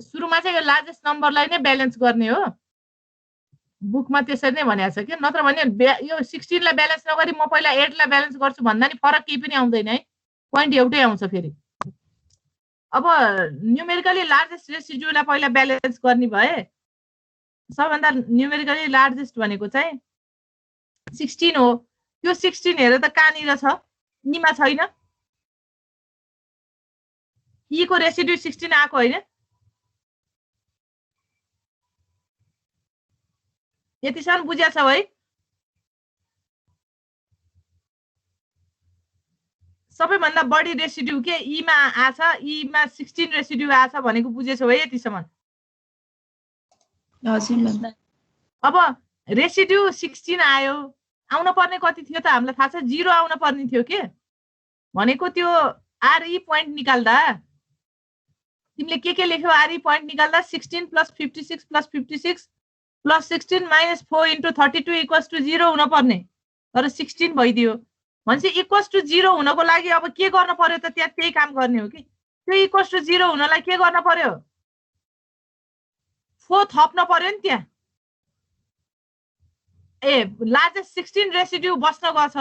सुरुमा चाहिँ यो लार्जेस्ट नम्बरलाई नै ब्यालेन्स गर्ने हो। बुकमा त्यसरी नै भनेको छ कि, नत्र भने यो 16 लाई ब्यालेन्स नगरी म पहिला 8 लाई ब्यालेन्स गर्छु भन्दा नि फरक केही पनि आउँदैन है, पोइन्ट एउटै आउँछ फेरि। अब न्युमेरिकली लार्जेस्ट रेसिड्युलाई पहिला ब्यालेन्स गर्ने भए, सबभन्दा न्युमेरिकली लार्जेस्ट भनेको चाहिँ 16 हो। त्यो 16 हेर त कहाँनिर छ? ईमा छैन? ई को रेसिड्यु 16 आएको होइन? यतिसम्म बुझ्या छौ है? सबैभन्दा बढी रेसिड्यु के ईमा आछ, ईमा 16 रेसिड्यु आछ भनेको बुझेछौ है यतिसम्म? हजुर मैम। अब रेसिड्यु 16 आयो, आउन पर्ने कति थियो त हामीलाई थाहा छ? 0 आउन पर्ने थियो के। भनेको त्यो आरई पोइन्ट निकाल्दा तिमीले के लेख्यौ? आरई पोइन्ट निकाल्दा 16 + 56 + 56 + 16 - 4 × 32 = 0 हुन पर्ने, तर 16 भइदियो। भनेपछि =0 हुनको लागि अब के गर्न पर्यो त? त्यहाँ त्यही काम गर्ने हो कि। त्यो =0 हुनलाई के गर्न पर्यो? 4 थप्न पर्यो नि त्यहाँ। लार्जेस्ट 16 रेसिड्यु बस्न गछ,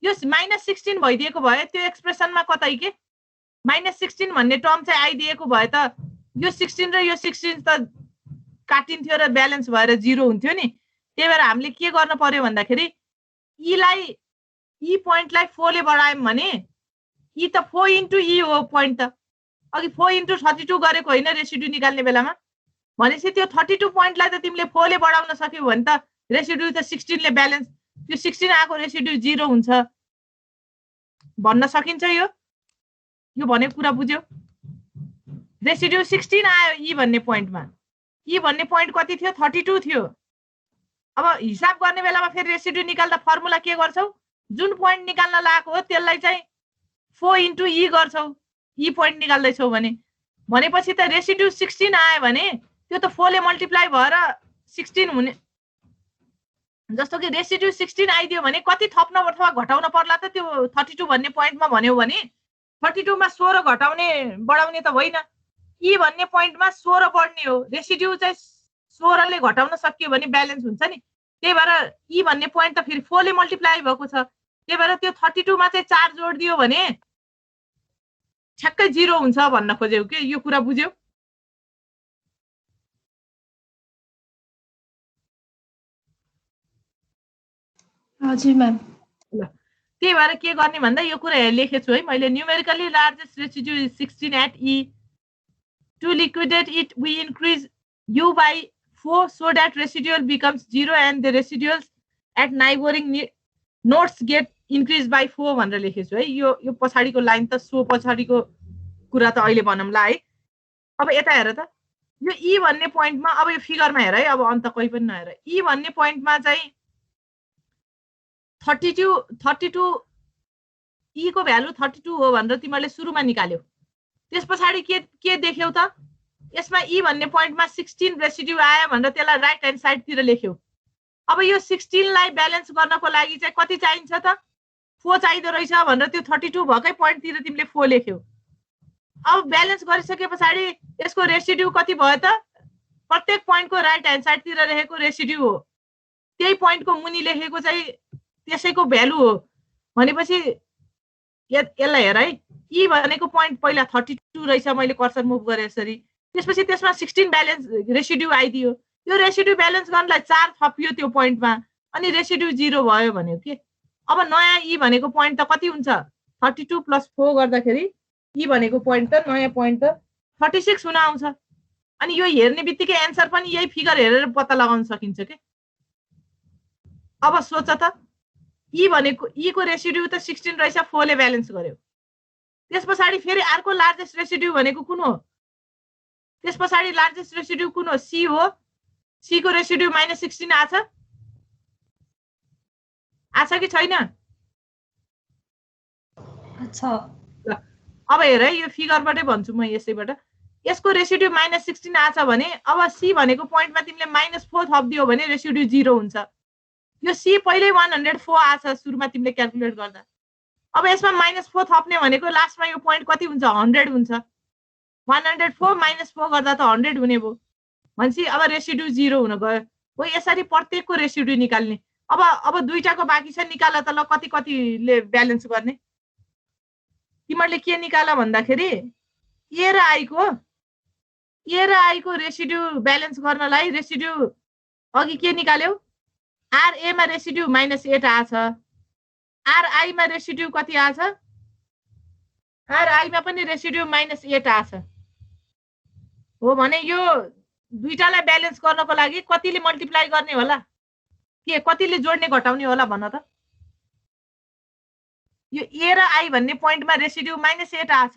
यो -16 भइदिएको भए त्यो एक्सप्रेसनमा कतै के -16 भन्ने टर्म चाहिँ आइदिएको भए त यो 16 र यो 16 त काटिन्थ्यो र ब्यालेन्स भएर 0 हुन्थ्यो नि। त्यही भएर हामीले के गर्न पर्यो भन्दाखेरि ई पोइन्टलाई 4 ले बढायौं भने ई त 4 इन्टु ई हो पोइन्ट त अघि 4 इन्टु 32 गरेको होइन रेसिड्यु निकाल्ने बेलामा भनेपछि त्यो 32 पोइन्टलाई त तिमीले 4 ले बढाउन सक्यौ भने त रेसिड्यु त 16 ले ब्यालेन्स त्यो 16 आएको रेसिड्यु 0 हुन्छ भन्न सकिन्छ यो भनेको कुरा बुझ्यौ रेसिड्यु 16 आयो ई भन्ने पोइन्टमा ई भन्ने पोइन्ट कति थियो 32 थियो अब हिसाब गर्ने बेलामा फेरि रेसिड्यु निकाल्दा फर्मुला के गर्छौ जुन पोइन्ट निकाल्न लागेको हो त्यसलाई चाहिँ 4 इन्टु ई गर्छौ ई पोइन्ट निकाल्दैछौ भनेपछि त रेसिड्यु 16 आयो भने त्यो त 4 ले मल्टिप्लाई भएर 16 हुने जस्तो कि रेसिड्यु 16 आइदियो भने कति थप्न अथवा घटाउन पर्ला त त्यो 32 भन्ने पोइन्टमा भन्यो भने 32 मा 16 घटाउने बढाउने त होइन ई भन्ने पोइन्टमा 16 बढ्ने हो रेसिड्यु चाहिँ 16 ले घटाउन सकियो भने ब्यालेन्स हुन्छ नि त्यही भएर ई भन्ने पोइन्ट त फेरि 4 ले मल्टिप्लाई भएको छ त्यही भएर त्यो 32 मा चाहिँ 4 जोड दियो भने ठ्याक्कै 0 हुन्छ भन्न खोजेउ के यो कुरा बुझ्यौ हजुर म्याम ल त्यही भएर के गर्ने भन्दा यो कुरा लेखेको छु है मैले numerically largest residue is 16 at E to liquidate it we increase u by 4 so that residual becomes 0 and the residuals at neighboring nodes get increased by 4 भनेर लेखेको छु है यो पछाडीको लाइन त सो पछाडीको कुरा त अहिले भनौँला है अब यता हेर त यो ई भन्ने पोइन्टमा अब यो फिगरमा हेर है अब अन्त कोही पनि नहेर ई भन्ने पोइन्टमा चाहिँ 32 ई को भ्यालु 32 हो भनेर तिमीले सुरुमा निकाल्यौ त्यसपछि के देख्यौ त यसमा ई भन्ने पोइन्टमा 16 रेसिड्यु आयो भनेर त्यसलाई राइट ह्यान्ड साइडतिर लेख्यौ अब यो 16 लाई ब्यालेन्स गर्नको लागि चाहिँ कति चाहिन्छ त 4 चाहिदो रहेछ भनेर त्यो 32 भकै पोइन्टतिर तिमीले 4 लेख्यौ अब ब्यालेन्स गरिसकेपछि यसको रेसिड्यु कति भयो त प्रत्येक पोइन्टको राइट ह्यान्ड साइडतिर रहेको रेसिड्यु हो त्यही पोइन्टको मुनि लेखेको चाहिँ त्यसैको भ्यालु हो भनेपछि यसलाई हेर है ई भनेको पोइन्ट पहिला 32 रहेछ मैले कर्सर मुभ गरे यसरी त्यसपछि त्यसमा 16 ब्यालेन्स रेसिड्यु आइदियो त्यो रेसिड्यु ब्यालेन्स गर्नलाई 4 थपियो त्यो पोइन्टमा अनि रेसिड्यु 0 भयो भन्यो के अब नयाँ ई भनेको पोइन्ट त कति हुन्छ 32 + 4 गर्दाखेरि ई भनेको पोइन्ट त नयाँ पोइन्ट त 36 हुन आउँछ अनि यो हेर्ने बित्तिकै एन्सर पनि यही फिगर हेरेर पत्ता लगाउन सकिन्छ के अब सोच त ई भनेको ई को रेसिड्यु त 16 रहेछ 4 ले ब्यालेन्स गर्यो त्यसपछि फेरि अर्को लार्जेस्ट रेसिड्यु भनेको कुन हो त्यसपछि लार्जेस्ट रेसिड्यु कुन हो सी हो सी को रेसिड्यु -16 आछ कि छैन अच्छा अब हेर है यो फिगरबाटै भन्छु म यसैबाट यसको रेसिड्यु -16 आछ भने अब सी भनेको पोइन्टमा तिमीले -4 थप्दियो भने रेसिड्यु 0 हुन्छ यो सी पहिल्यै 104 आछ सुरुमा तिमीले क्याल्कुलेट गर्दा अब यसमा -4 थप्ने भनेको लास्टमा यो पोइन्ट कति हुन्छ 100 हुन्छ 104 -4 गर्दा त 100 हुने भयो भनेपछि अब रेसिड्यु 0 हुन गयो हो यसरी प्रत्येकको रेसिड्यु निकाल्ने अब दुईटाको बाँकी छ निकाल त ल कतिले ब्यालेन्स गर्ने तिमीले के निकाल भन्दाखेरि ए र आई को रेसिड्यु ब्यालेन्स गर्नलाई रेसिड्यु अघि के निकाल्यौ आर ए मा रेसिड्यु -8 आछ आर आई मा रेसिड्यु कति आछ आर आई मा पनि रेसिड्यु -8 आछ हो भने यो दुईटालाई ब्यालेन्स गर्नको लागि कतिले मल्टिप्लाई गर्ने होला के कतिले जोड्ने घटाउने होला भन्न त यो ए र आई भन्ने पोइन्टमा रेसिड्यु -8 आछ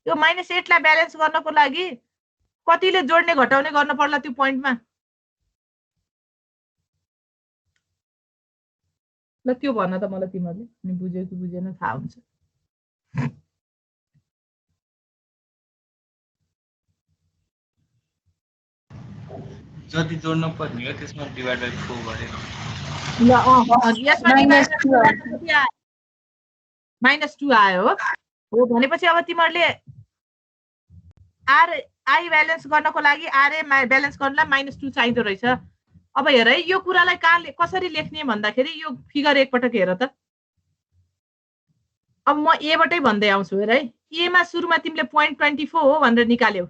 यो -8 लाई ब्यालेन्स गर्नको लागि कतिले जोड्ने घटाउने गर्न पर्ला त्यो पोइन्टमा ल त्यो भन्न त मलाई तिमीले अनि बुझ्यौ कि बुझेन थाहा हुन्छ जति जोड्नु पर्ने हो त्यसमा डिभाइड बाइ 4 गरे ल यसमा -2 आयो हो भनेपछि अब तिमीले आर आई ब्यालेन्स गर्नको लागि आर ए ब्यालेन्स गर्नलाई -2 चाहिँदो रहेछ अब हेर है यो कुरालाई कसरी लेख्ने भन्दाखेरि यो फिगर एकपटक हेर त अब म ए बाटै भन्दै आउँछु हेर है ए मा सुरुमा तिमीले 0.24 हो भनेर निकाल्यौ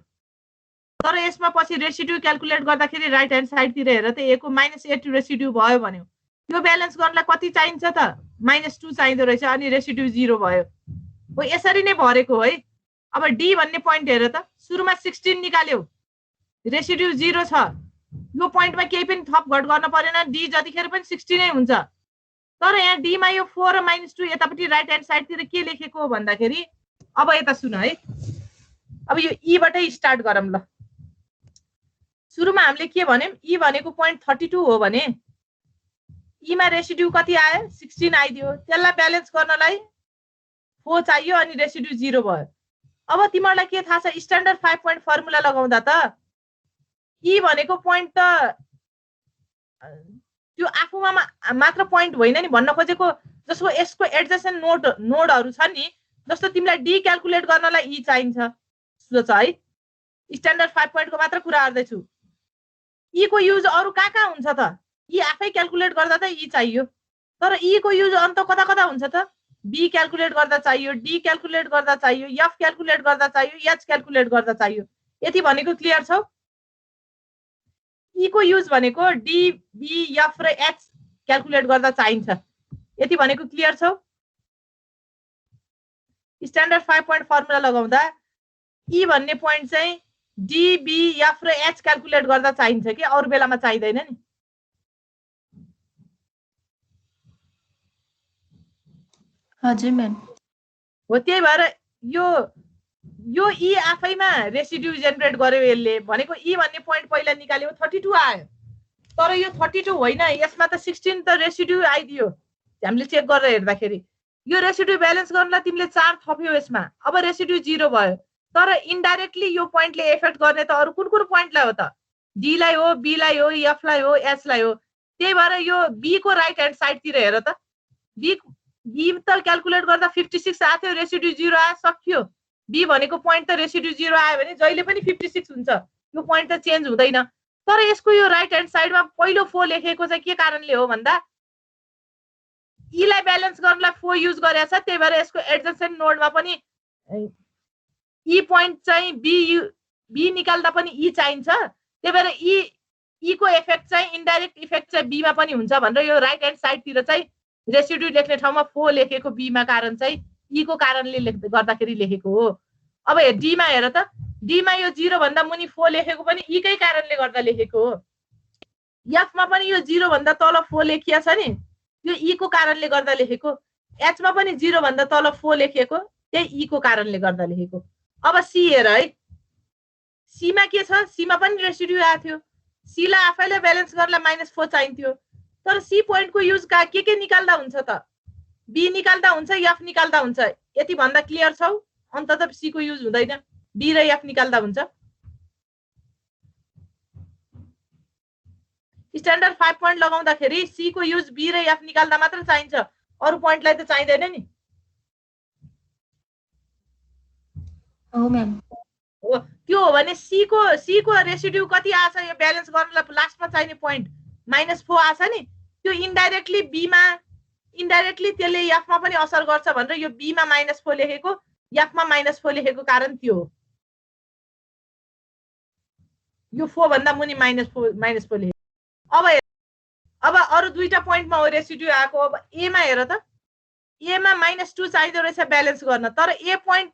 तर यसमा पछि रेसिड्यु क्याल्कुलेट गर्दाखेरि राइट ह्यान्ड साइडतिर हेर त a को -8 रेसिड्यु भयो भन्यो। यो ब्यालेन्स गर्नलाई कति चाहिन्छ त -2 चाहिँदो रहेछ अनि रेसिड्यु 0 भयो। हो यसरी नै भरेको है। अब d भन्ने पोइन्ट हेर त सुरुमा 16 निकाल्यौ रेसिड्यु 0 छ। यो पोइन्टमा केही पनि थप घट गर्न परेन, d जतिखेर पनि 60 नै हुन्छ। तर यहाँ d मा यो 4 र -2 यतापट्टि राइट ह्यान्ड साइडतिर के लेखेको हो भन्दाखेरि अब यता सुन है। अब यो e बाटै स्टार्ट गरौँ ल। सुरुमा हामीले के भन्यौं e भनेको 0.32 हो भने e मा रेसिड्यु कति आयो 16 आइदियो। त्यसलाई ब्यालेन्स गर्नलाई 4 चाहियो अनि रेसिड्यु 0 भयो। अब तिमीहरुलाई के थाहा छ स्ट्यान्डर्ड 5 पोइन्ट फर्मुला लगाउँदा त e भनेको पोइन्ट त त्यो आफुमा मात्र पोइन्ट होइन नि भन्न खोजेको। जसको यसको एडजसेन्ट नोडहरु छन् नि, जस्तो तिमीलाई d क्याल्कुलेट गर्नलाई e चाहिन्छ सोच है। स्ट्यान्डर्ड 5 पोइन्टको मात्र कुरा गर्दै छु। e को युज अरु कहाँ हुन्छ त e आफै क्याल्कुलेट गर्दा त e चाहियो। तर e को युज अन्त कता कता हुन्छ त b क्याल्कुलेट गर्दा चाहियो, d क्याल्कुलेट गर्दा चाहियो, f क्याल्कुलेट गर्दा चाहियो, h क्याल्कुलेट गर्दा चाहियो। यति भनेको क्लियर छौ? e को युज भनेको d b f र h क्याल्कुलेट गर्दा चाहिन्छ। यति भनेको क्लियर छौ? स्ट्यान्डर्ड 5 पोइन्ट फर्मुला लगाउँदा e भन्ने पोइन्ट चाहिँ d b f र h क्याल्कुलेट गर्दा चाहिन्छ कि अरु बेलामा चाहिदैन नि। हजुर म्याम। हो त्यही भएर यो e आफैमा रेसिड्यु जेनेरेट गर्यो यसले। भनेको e भन्ने पोइन्ट पहिला निकाल्यो 32 आयो। तर यो 32 होइन, यसमा त 16 त रेसिड्यु आइदियो। हामीले चेक गरेर हेर्दाखेरि यो रेसिड्यु ब्यालेन्स गर्नलाई तिमीले 4 थप्यौ यसमा। अब रेसिड्यु 0 भयो। तर इन्डाइरेक्टली यो पोइन्टले इफेक्ट गर्ने त अरु कुन पोइन्टलाई हो त d लाई हो, b लाई हो, f लाई हो, h लाई हो। त्यही भएर यो b को राइट ह्यान्ड साइडतिर हेर त b त क्याल्कुलेट गर्दा 56 आथ्यो, रेसिड्यु 0 आयो, सक्यो। b भनेको पोइन्ट त रेसिड्यु 0 आयो भने जहिले पनि 56 हुन्छ। यो पोइन्ट त चेन्ज हुँदैन। तर यसको यो राइट ह्यान्ड साइडमा पहिलो 4 लेखेको चाहिँ के कारणले हो भन्दा e लाई ब्यालेन्स गर्नलाई 4 युज गरेछ। त्यही भएर यसको एडजसेन्ट नोडमा पनि e पोइन्ट चाहिँ b निकाल्दा पनि e चाहिन्छ। त्यही भएर e को इफेक्ट चाहिँ इन्डाइरेक्ट इफेक्ट चाहिँ b मा पनि हुन्छ भनेर यो राइट ह्यान्ड साइडतिर चाहिँ रेसिड्यु लेख्ने ठाउँमा 4 लेखेको b मा कारण चाहिँ e को कारणले गर्दाखेरि लेखेको हो। अब d मा हेर त d मा यो 0 भन्दा मुनि 4 लेखेको पनि e कै कारणले गर्दा लेखेको हो। f मा पनि यो 0 भन्दा तल 4 लेखिया छ नि, यो e को कारणले गर्दा लेखेको। h मा पनि 0 भन्दा तल 4 लेखेको, त्यही e को कारणले गर्दा लेखेको। अब c हेर है। c मा के छ? c मा पनि रेसिड्यु आएको थियो। c लाई आफैले ब्यालेन्स गर्नलाई -4 चाहिन्थ्यो। तर c पोइन्ट को युज के निकाल्दा हुन्छ त b निकाल्दा हुन्छ, f निकाल्दा हुन्छ। यति भन्दा क्लियर छौ? अन्तत c को युज हुँदैन, b र f निकाल्दा हुन्छ। स्ट्यान्डर्ड 5 पोइन्ट लगाउँदाखेरि c को युज b र f निकाल्दा मात्र चाहिन्छ, अरु पोइन्टलाई त चाहिदैन नि। हो म्याम। हो त्यो हो भने c को रेसिड्यु कति आछ यो ब्यालेन्स गर्नलाई लास्टमा चाहिने पोइन्ट -4 आछ नि। त्यो इन्डाइरेक्टली b मा इन्डाइरेक्टली त्यसले f मा पनि असर गर्छ भनेर यो b मा -4 लेखेको, f मा -4 लेखेको कारण त्यो हो। यो 4 भन्दा मुनि -4 लेखेको। अब अरु दुईटा पोइन्टमा हो रेसिड्यु आएको। अब a मा हेर त a मा -2 चाहिदो रहेछ ब्यालेन्स गर्न। तर a पोइन्ट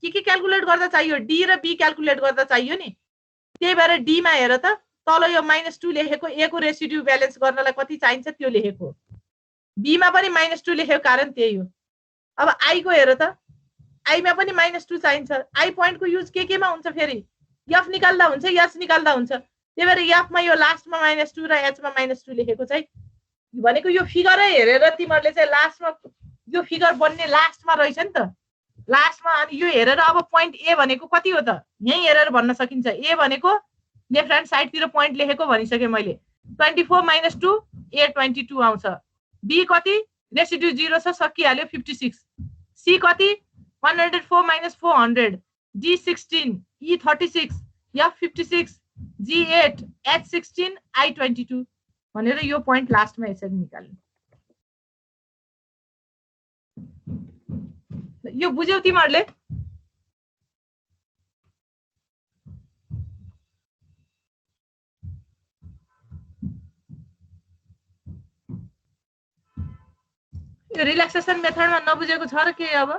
के क्याल्कुलेट गर्दा चाहियो d र b क्याल्कुलेट गर्दा चाहियो नि। त्यही भएर d मा हेर त तल यो -2 लेखेको a को रेसिड्यु ब्यालेन्स गर्नलाई कति चाहिन्छ त्यो लेखेको। b मा पनि -2 लेखेको कारण त्यही हो। अब i को हेर त i मा पनि -2 चाहिन्छ। i पोइन्ट को युज के मा हुन्छ फेरि f निकाल्दा हुन्छ, h निकाल्दा हुन्छ। त्यही भएर f मा यो लास्टमा -2 र h मा -2 लेखेको चाहिँ भनेको यो फिगरै हेरेर तिमीहरुले चाहिँ लास्टमा यो फिगर बन्ने लास्टमा रहेछ नि त लास्टमा। अनि यो हेरेर अब पोइन्ट a भनेको कति हो त यही हेरेर भन्न सकिन्छ। a भनेको लेफ्ट ह्यान्ड साइडतिर पोइन्ट लेखेको भनिसके मैले। 24 - 2 a 22 आउँछ। b कति रेसिड्यु 0 छ, सकिहाल्यो 56। c कति 104 - 400, d 16, e 36, f 56, g 8, h 16, i 22 भनेर यो पोइन्ट लास्टमा यसरी निकाल्नु। यो बुझ्यौ तिमीहरुले? यो रिल्याक्सेसन मेथडमा नबुझेको छ र के अब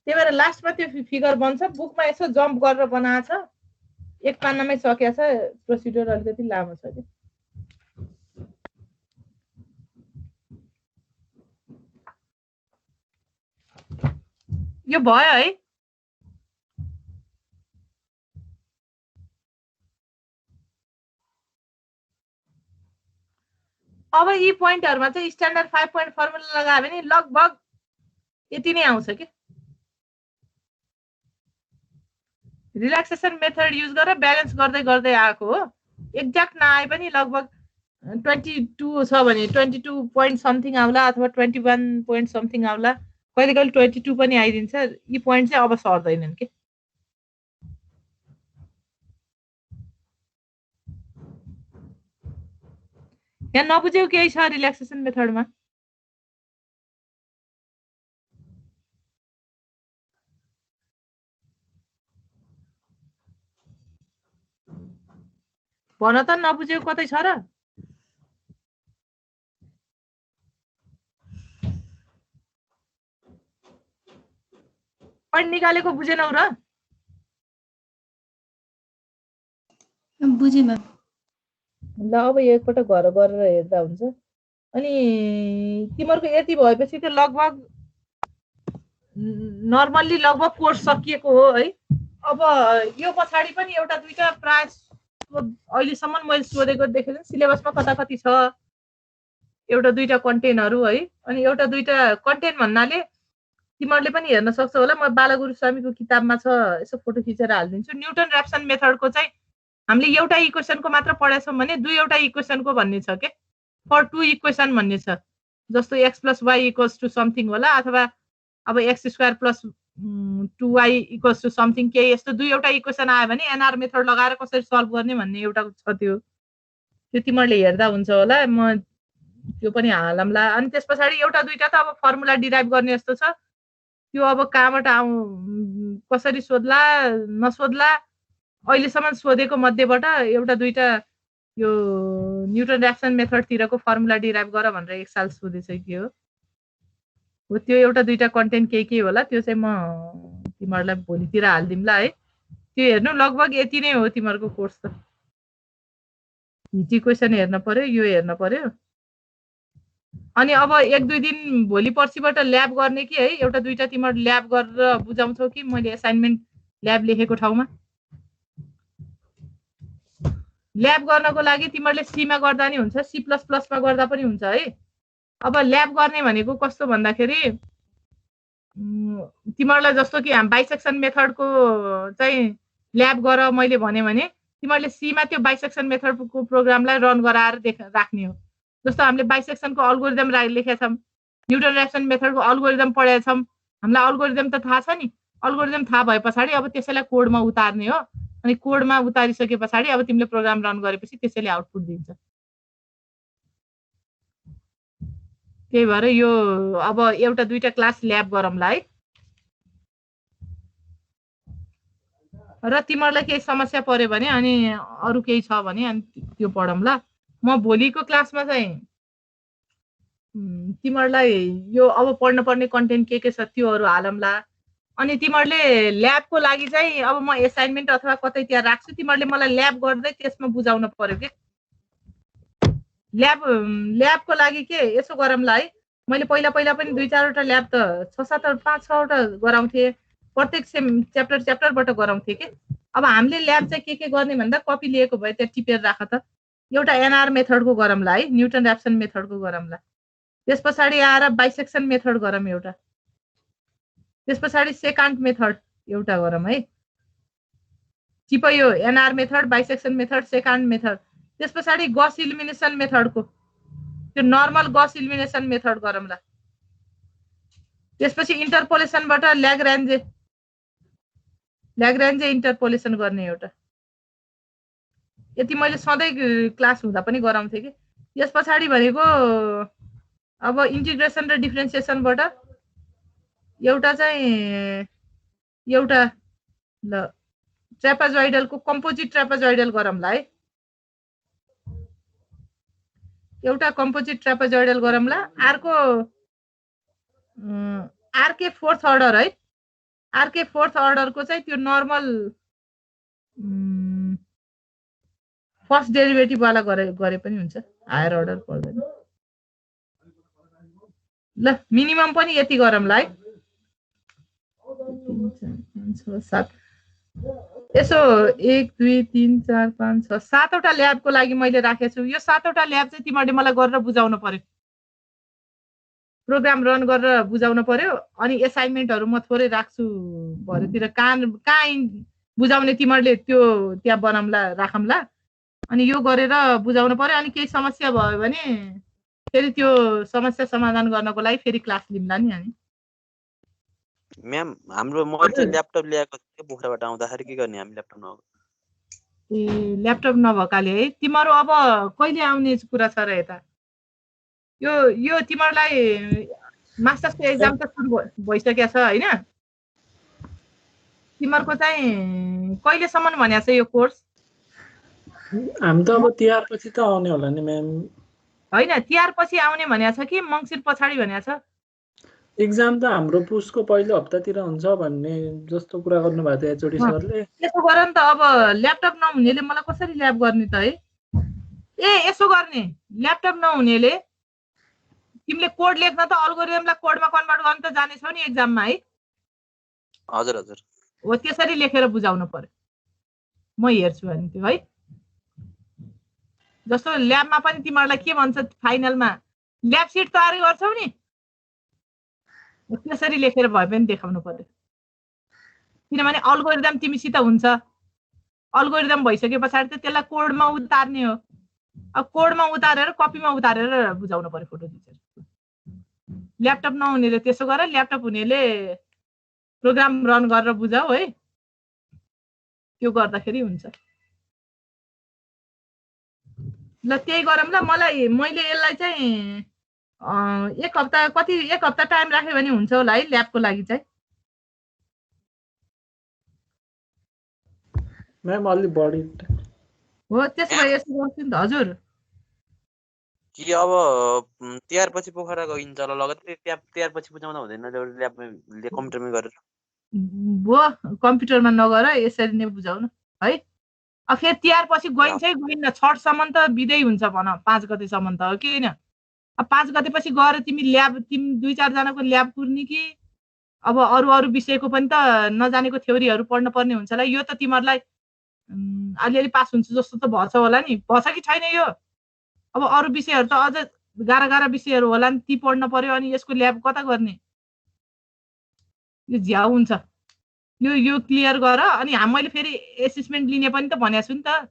त्यही भएर लास्टमा त्यो फिगर बन्छ बुकमा यसो जम्प गरेर बनाएको छ एक पानामै सकिया छ प्रोसिड्युर अलिकति लामो छ कि यो भयो है अब यी पोइन्टहरुमा चाहिँ स्ट्यान्डर्ड 5 पोइन्ट फर्मुला लगायो भने लगभग यति नै आउँछ के रिल्याक्सेसन मेथड युज गरेर ब्यालेन्स गर्दै गर्दै आएको हो एक्ज्याक्ट नआए पनि लगभग 22 छ भने 22 पोइन्ट समथिङ आउला अथवा 21 पोइन्ट समथिङ आउला कहिले कहिले 22 पनि आइदिन्छ यी पोइन्ट चाहिँ अब सर्दैनन् के यहाँ नबुझेको केही छ रिल्याक्सेसन मेथडमा भन त नबुझेको कतै छ र पोइन्ट निकालेको बुझेनौ र बुझेँ म्याम ल अब एकपटक घर गरेर हेर्दा हुन्छ अनि तिमीहरूको यति भएपछि त्यो लगभग नर्मल्ली लगभग कोर्स सकिएको हो है अब यो पछाडि पनि एउटा दुईटा प्राय अहिलेसम्म मैले सोधेको देखेँ सिलेबसमा कता कति छ एउटा दुईटा कन्टेन्टहरू है अनि एउटा दुईटा कन्टेन्ट भन्नाले तिमीहरूले पनि हेर्न सक्छौ होला म बालगुरु स्वामीको किताबमा छ यसो फोटो खिचेर हालिदिन्छु न्युटन ऱ्याप्सन मेथडको चाहिँ हामीले एउटा इक्वेसनको मात्र पढेछौँ भने दुईवटा इक्वेसनको भन्ने छ के फर टु इक्वेसन भन्ने छ जस्तो x + y = समथिङ होला अथवा अब x² + 2y = समथिङ केही यस्तो दुईवटा इक्वेसन आयो भने एनआर मेथड लगाएर कसरी सल्भ गर्ने भन्ने एउटा छ त्यो तिमीहरूले हेर्दा हुन्छ होला म त्यो पनि हालौँला अनि त्यसपछि एउटा दुईटा त अब फर्मुला डिराइभ गर्ने जस्तो छ त्यो अब कहाँबाट कसरी सोध्ला नसोध्ला अहिलेसम्म सोधेको मध्येबाट एउटा दुईटा यो न्युटन ऱ्याप्सन मेथडतिरको फर्मुला डिराइभ गर भनेर एक साल सोधेछ के हो त्यो एउटा दुईटा कन्टेन्ट के होला त्यो चाहिँ म तिमीहरूलाई भोलितिर हालिदिउँला है त्यो हेर्नु लगभग यति नै हो तिमीहरूको कोर्स त हिट इक्वेसन हेर्न पर्यो यो हेर्न पर्यो अनि अब एक दुई दिन भोलि पर्सिबाट ल्याब गर्ने कि है एउटा दुईटा तिमीहरू ल्याब गरेर बुझाउँछौ कि मैले असाइनमेन्ट ल्याब लेखेको ठाउँमा ल्याब गर्नको लागि तिमीहरूले सीमा गर्दा नि हुन्छ C++ मा गर्दा पनि हुन्छ है अब ल्याब गर्ने भनेको कस्तो भन्दाखेरि तिमीहरूलाई जस्तो कि बाइसेक्सन मेथडको चाहिँ ल्याब गर मैले भने तिमीहरूले सीमा त्यो बाइसेक्सन मेथडको प्रोग्रामलाई रन गराएर राख्ने हो जस्तो हामीले बाइसेक्सनको अल्गोरिदम लेखेका छौँ न्युटन ऱ्याप्सन मेथडको अल्गोरिदम पढेका छौँ हामीलाई अल्गोरिदम त थाहा छ नि अल्गोरिदम थाहा भए पछाडि अब त्यसैलाई कोडमा उतार्ने हो अनि कोडमा उतारिसके पछाडि अब तिमीले प्रोग्राम रन गरेपछि त्यसैले आउटपुट दिन्छ त्यही भएर यो अब एउटा दुईटा क्लास ल्याब गरौँला है र तिमीहरूलाई केही समस्या पर्यो भने अनि अरू केही छ भने अनि त्यो पढौँला म भोलिको क्लासमा चाहिँ तिमीहरूलाई यो अब पढ्न पर्ने कन्टेन्ट के छ त्योहरू हालौँला अनि तिमीहरूले ल्याबको लागि चाहिँ अब म असाइनमेन्ट अथवा कतै त्यहाँ राख्छु तिमीहरूले मलाई ल्याब गर्दै त्यसमा बुझाउन पर्यो के ल्याबको लागि के यसो गरौँला है मैले पहिला पनि दुई चारवटा ल्याब त 5-6वटा गराउँथे प्रत्येक च्याप्टरबाट गराउँथे के अब हामीले ल्याब चाहिँ के गर्ने भन्दा कपी लिएको भए त्यहाँ टिपेर राख त एउटा एनआर मेथडको गरौँला है न्युटन ऱ्याप्सन मेथडको गरौँला त्यस पछाडि आएर बाइसेक्सन मेथड गरौँ एउटा त्यस पछाडि सेकेन्ड मेथड एउटा गरौँ है टिप यो NR method bisection method second method त्यस पछाडि गस इलिमिनेसन मेथडको त्यो नर्मल गस इलिमिनेसन मेथड गरौँला त्यसपछि इन्टरपोलेसनबाट ल्याग्रान्जे इन्टरपोलेसन गर्ने एउटा यति मैले सधैँ क्लास हुँदा पनि गराउँथे कि यस पछाडि भनेको अब इन्टिग्रेसन र डिफरेन्सिएसनबाट एउटा चाहिँ एउटा ल ट्र्यापेजोइडलको कम्पोजिट ट्र्यापेजोइडल गरौँला है एउटा कम्पोजिट ट्रापेजोइडल गरौँला। अर्को आरके फोर्थ अर्डर है। आरके फोर्थ अर्डरको चाहिँ त्यो नर्मल फर्स्ट डेरिभेटिभ वाला गरे पनि हुन्छ, हायर अर्डर पर्दैन। ल मिनिमम पनि यति गरौँला है। 3 4 5 6 7 यसो 1 2 3 4 5 6 7वटा ल्याबको लागि मैले राखेको छु। यो 7वटा ल्याब चाहिँ तिमीहरूले मलाई गरेर बुझाउन पर्यो, प्रोग्राम रन गरेर बुझाउन पर्यो। अनि एसाइनमेन्टहरू म थोरै राख्छु भरेतिर, कहाँ बुझाउने तिमीहरूले त्यो त्यहाँ बनाउँला राखौँला। अनि यो गरेर बुझाउन पर्यो। अनि केही समस्या भयो भने फेरि त्यो समस्या समाधान गर्नको लागि फेरि क्लास लिम्ला नि हामी। म्याम हाम्रो मैले चाहिँ ल्यापटप ल्याएको थिएँ पोखराबाट आउँदाखेरि, के गर्ने हामी ल्यापटप नभएको? ए ल्यापटप नभएकाले है। तिमीहरू अब कहिले आउने कुरा छ र यता? यो तिमीहरूलाई मास्टर्सको एक्जाम त सुरु भइसकेको छ होइन? तिमीहरूको चाहिँ कहिलेसम्म भनेको छ यो कोर्स? हामी त अब तिहार पछि त आउने होला नि म्याम। होइन तिहार पछि आउने भनेको छ कि मङ्सिर पछाडि भनेको छ? एक्जाम त हाम्रो पुसको पहिलो हप्तातिर हुन्छ भन्ने जस्तो कुरा गर्नुभएको थियो एचओडी सरले। यसो गर नि त, अब ल्यापटप नहुनेले मलाई कसरी ल्याब गर्ने त है? ए यसो गर्ने, ल्यापटप नहुनेले तिमीले कोड लेख्न त अल्गोरिदमलाई कोडमा कन्भर्ट गर्न त जानेछौ नि एक्जाममा है? हजुर हजुर हो, त्यसरी लेखेर बुझाउनु पर्यो। म हेर्छु अनि त्यो है। जस्तो ल्याबमा पनि तिमीहरूलाई के भन्छ फाइनलमा, ल्याब सिट तयारी गर्छौ नि, त्यसरी लेखेर भए पनि देखाउनु पर्यो। किनभने अल्गोरिदम तिमीसित हुन्छ, अल्गोरिदम भइसके पछाडि त त्यसलाई कोडमा उतार्ने हो। अब कोडमा उतारेर कपीमा उतारेर बुझाउनु पर्यो फोटो खिचेर। ल्यापटप नहुनेले त्यसो गर, ल्यापटप हुनेले प्रोग्राम रन गरेर बुझाऊ है, त्यो गर्दाखेरि हुन्छ। ल त्यही गरौँ ल। मैले यसलाई चाहिँ एक हप्ता टाइम राख्यो भने हुन्छ होला है ल्याबको लागि चाहिँ। म्याम अलि बढी हो, त्यसो भए यसो गर्छु नि त। हजुर कि अब तिहार पछि पोखरा गइन्छ ल, लगत्तै तिहार पछि बुझाउँदा हुँदैन ल्याबमा कम्प्युटरमै गरेर? भो कम्प्युटरमा नगर, यसरी नै बुझाउनु है। अब फेरि तिहार पछि गइन्छ है गइन्न, 6सम्म त बिदै हुन्छ भन, 5 गतेसम्म त हो कि होइन? अब 5 गते पछि गएर तिमी 2-4 जनाको ल्याब पुर्ने कि अब अरू विषयको पनि त नजानेको थ्योरीहरू पढ्न पर्ने हुन्छ होला। यो त तिमीहरूलाई अलिअलि पास हुन्छ जस्तो त भएछ होला नि, भएछ कि छैन यो? अब अरू विषयहरू त अझ गाह्रा विषयहरू होला नि, ती पढ्न पर्यो। अनि यसको ल्याब कता गर्ने? यो झ्याउ हुन्छ। यो क्लियर गर। अनि मैले फेरि एसेसमेन्ट लिने पनि त भनेको छु नि त।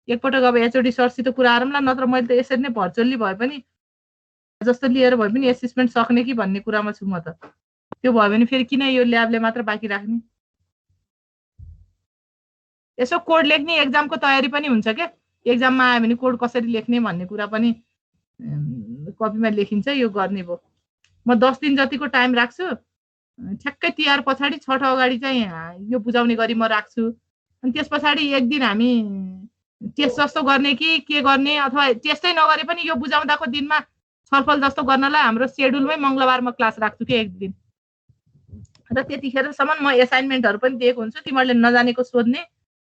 एकपटक अब एचओडी सरसित कुरा गरौँला, नत्र मैले त यसरी नै भर्चुअली भए पनि जस्तो लिएर भए पनि एसेसमेन्ट सक्ने कि भन्ने कुरामा छु म त। त्यो भयो भने फेरि किन यो ल्याबले मात्र बाँकी राख्ने? यसो कोड लेख्ने एक्जामको तयारी पनि हुन्छ क्या। एक्जाममा आयो भने कोड कसरी लेख्ने भन्ने कुरा पनि कपीमा लेखिन्छ, यो गर्ने भयो। म 10 दिन जतिको टाइम राख्छु, ठ्याक्कै तिहार पछाडि 6 अगाडि चाहिँ यो बुझाउने गरी म राख्छु। अनि त्यस पछाडि एक दिन हामी टेस्ट जस्तो गर्ने कि के गर्ने, अथवा टेस्टै नगरे पनि यो बुझाउँदाको दिनमा छलफल जस्तो गर्नलाई हाम्रो सेड्युलमै मङ्गलबारमा क्लास राख्छु कि एक दिन। र त्यतिखेरसम्म म एसाइनमेन्टहरू पनि दिएको हुन्छु, तिमीहरूले नजानेको सोध्ने।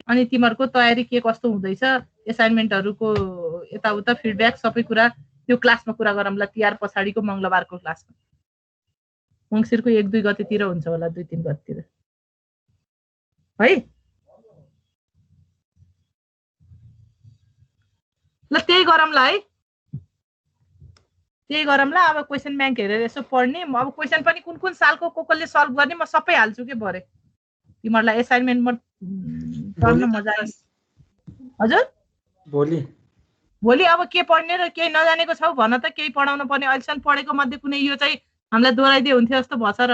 अनि तिमीहरूको तयारी के कस्तो हुँदैछ, एसाइनमेन्टहरूको यताउता फिडब्याक सबै कुरा त्यो क्लासमा कुरा गरौँला, तिहार पछाडिको मङ्गलबारको क्लासमा। मङ्सिरको 1-2 गतेतिर हुन्छ होला, 2-3 गतेतिर है। ल त्यही गरौँला है, त्यही गरौँला। अब क्वेसन ब्याङ्क हेरेर यसो पढ्ने। अब क्वेसन पनि कुन सालको कसले सल्भ गर्ने म सबै हाल्छु के भरे। तिमीहरूलाई एसाइनमेन्ट म पढ्न मजा आयो। हजुर भोलि अब के पढ्ने र केही नजानेको छौ भन त, केही पढाउनु पर्ने। अहिलेसम्म पढेको मध्ये कुनै यो चाहिँ हामीलाई दोहोऱ्याइदिए हुन्थ्यो जस्तो भछ र?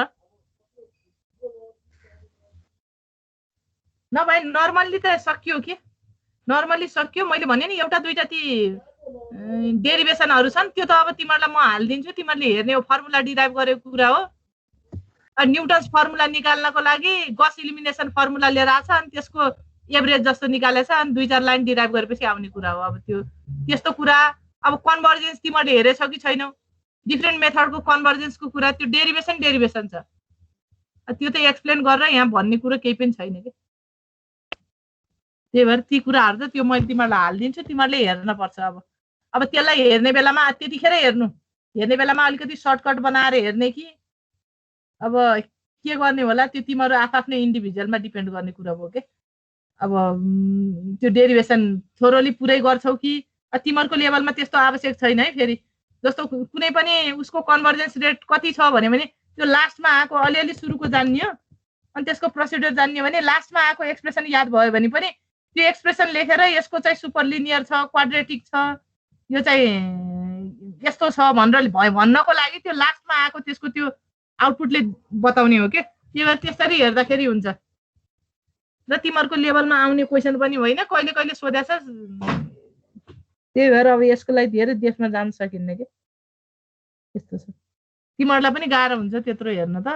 नभए नर्मल्ली त सकियो कि, नर्मल्ली सकियो। मैले भने नि एउटा दुईटा ती डेरिभेसनहरू छन्, त्यो त अब तिमीहरूलाई म हालिदिन्छु, तिमीहरूले हेर्ने हो। फर्मुला डिराइभ गरेको कुरा हो। न्युटन्स फर्मुला निकाल्नको लागि गस इलिमिनेसन फर्मुला लिएर आएको छ, अनि त्यसको एभरेज जस्तो निकालेछ, अनि 2-4 लाइन डिराइभ गरेपछि आउने कुरा हो। अब त्यो त्यस्तो कुरा अब कन्भर्जेन्स तिमीहरूले हेरेछौ कि छैनौ डिफ्रेन्ट मेथडको कन्भर्जेन्सको कुरा त्यो डेरिभेसन छ त्यो त एक्सप्लेन गरेर यहाँ भन्ने कुरो केही पनि छैन कि त्यही भएर ती कुराहरू त त्यो मैले तिमीहरूलाई हालिदिन्छु तिमीहरूले हेर्न पर्छ अब त्यसलाई हेर्ने बेलामा त्यतिखेर हेर्ने बेलामा अलिकति सर्टकट बनाएर हेर्ने कि अब के गर्ने होला त्यो तिमीहरू आफ्नै इन्डिभिजुअलमा डिपेन्ड गर्ने कुरा हो के अब त्यो डेरिभेसन थोरोली पुरै गर्छौ कि तिमीहरूको लेभलमा त्यस्तो आवश्यक छैन है फेरि जस्तो कुनै पनि उसको कन्भर्जेन्स रेट कति छ भने त्यो लास्टमा आएको अलिअलि सुरुको जान्नियो अनि त्यसको प्रोसिड्युर जान्नियो भने लास्टमा आएको एक्सप्रेसन याद भयो भने पनि त्यो एक्सप्रेसन लेखेर यसको चाहिँ सुपर लिनियर छ क्वाड्रेटिक छ यो चाहिँ यस्तो छ भनेर भन्नको लागि त्यो लास्टमा आएको त्यसको त्यो आउटपुटले बताउने हो के त्यही भएर त्यसरी हेर्दाखेरि हुन्छ र तिमीहरूको लेभलमा आउने क्वेसन पनि होइन कहिले कहिले सोधेछ त्यही भएर अब यसको लागि धेरै देशमा जान सकिन्न कि यस्तो छ तिमीहरूलाई पनि गाह्रो हुन्छ त्यत्रो हेर्न त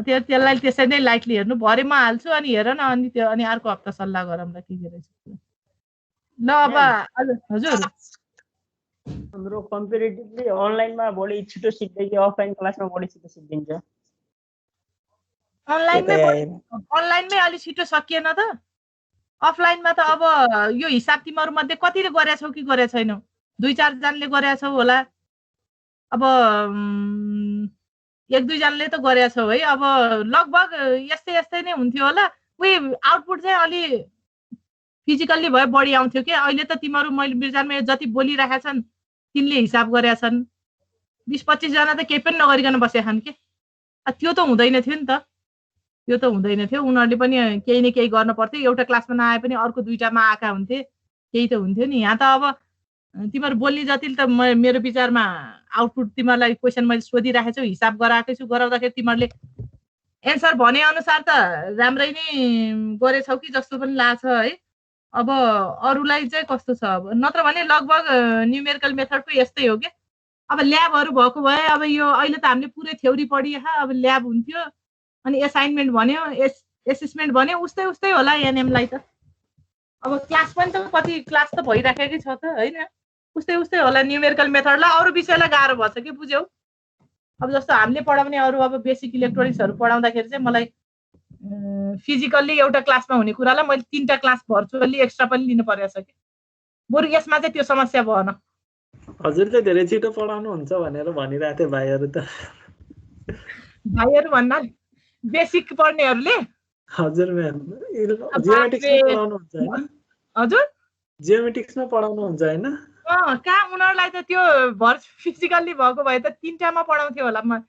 त्यसलाई त्यसरी नै लाइटली हेर्नु भरे म हाल्छु अनि हेर न अनि अर्को हप्ता सल्लाह गरौँला के रहेछ ल अब हजुर हाम्रो कम्पेरिटिभली अनलाइनमा बढी छिटो सिक्दै कि अफलाइन क्लासमा बढी छिटो सिक्दिन्छ अनलाइनमै अलि छिटो सकिएन त अफलाइनमा त अब यो हिसाब तिमीहरू मध्ये कतिले गरेछौ कि गरे छैनौ 2-4 जनाले गरेछौ होला अब 1-2 जनाले त गरेछौ है अब लगभग यस्तै नै हुन्थ्यो होला उही आउटपुट चाहिँ अलि फिजिकल्ली भए बढी आउँथ्यो के अहिले त तिमीहरू मैले बिर्जानमा जति बोलिरहेका छन् तिनले हिसाब गरेका छन् 20-25 जना त केही पनि नगरिकन बसेछन् के त्यो त हुँदैन थियो नि त त्यो त हुँदैन थियो उनीहरूले पनि केही न केही गर्न पर्थ्यो एउटा क्लासमा नआए पनि अर्को 2टामा आएका हुन्थे केही त हुन्थ्यो नि यहाँ त अब तिमीहरू बोल्ने जतिले त मेरो विचारमा आउटपुट तिमीहरूलाई क्वेसन मैले सोधिराखेको छु हिसाब गराएकै छु गराउँदाखेरि तिमीहरूले एन्सर भने अनुसार त राम्रै नै गरेछौ कि जस्तो पनि लाग्छ है अब अरूलाई चाहिँ कस्तो छ अब नत्र भने लगभग न्युमेरिकल मेथडको यस्तै हो कि अब ल्याबहरू भएको भए अब यो अहिले त हामीले पुरै थ्योरी पढिए अब ल्याब हुन्थ्यो अनि एसाइनमेन्ट भन्यो एसेसमेन्ट भन्यो उस्तै होला एनएमलाई त अब क्लास पनि त कति क्लास त भइराखेकै छ त होइन उस्तै होला न्युमेरिकल मेथडलाई अरू विषयलाई गाह्रो भन्छ कि बुझ्यौ अब जस्तो हामीले पढाउने अरू अब बेसिक इलेक्ट्रोनिक्सहरू पढाउँदाखेरि चाहिँ मलाई फिजिकल्ली एउटा क्लासमा हुने कुरालाई मैले 3टा क्लास भर्चुअली एक्स्ट्रा पनि लिनु परेछ कि बरु यसमा चाहिँ त्यो समस्या भएन हजुर त धेरै छिटो पढाउनुहुन्छ भनेर भनिरहेको थिए भाइहरू त भाइहरू भन्दा बेसिक पढ्नेहरूले हजुर म्याम जियोमेट्रिक्समा पढाउनुहुन्छ हैन हजुर जियोमेट्रिक्समा पढाउनुहुन्छ हैन कहाँ उनीहरूलाई त त्यो फिजिकल्ली भएको भए त 3टामा पढाउँथ्यो होला म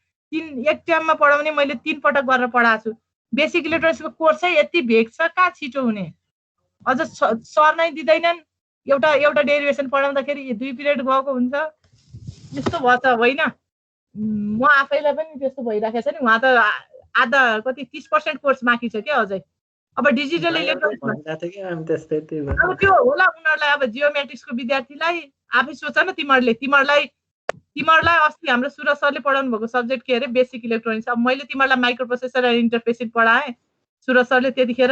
एक टाइममा पढाउने मैले 3 पटक गरेर पढाएको छु बेसिक इलेक्ट्रोनिक्सको कोर्स चाहिँ यति भेग छ कहाँ छिटो हुने अझ सर नै दिँदैनन् एउटा डेरिभेसन पढाउँदाखेरि 2 पिरियड गएको हुन्छ यस्तो भएछ होइन म आफैलाई पनि त्यस्तो भइराखेको छ नि उहाँ त आधा कति 30% कोर्स बाँकी छ क्या अझै अब डिजिटल इलेक्ट्रोनिक्स अब त्यो होला उनीहरूलाई अब जियोमेट्रिक्सको विद्यार्थीलाई आफै सोच न तिमीहरूलाई अस्ति हाम्रो सुरज सरले पढाउनु भएको सब्जेक्ट के अरे बेसिक इलेक्ट्रोनिक्स अब मैले तिमीहरूलाई माइक्रो प्रोसेसर र इन्टरफेसिङ पढाएँ सुरज सरले त्यतिखेर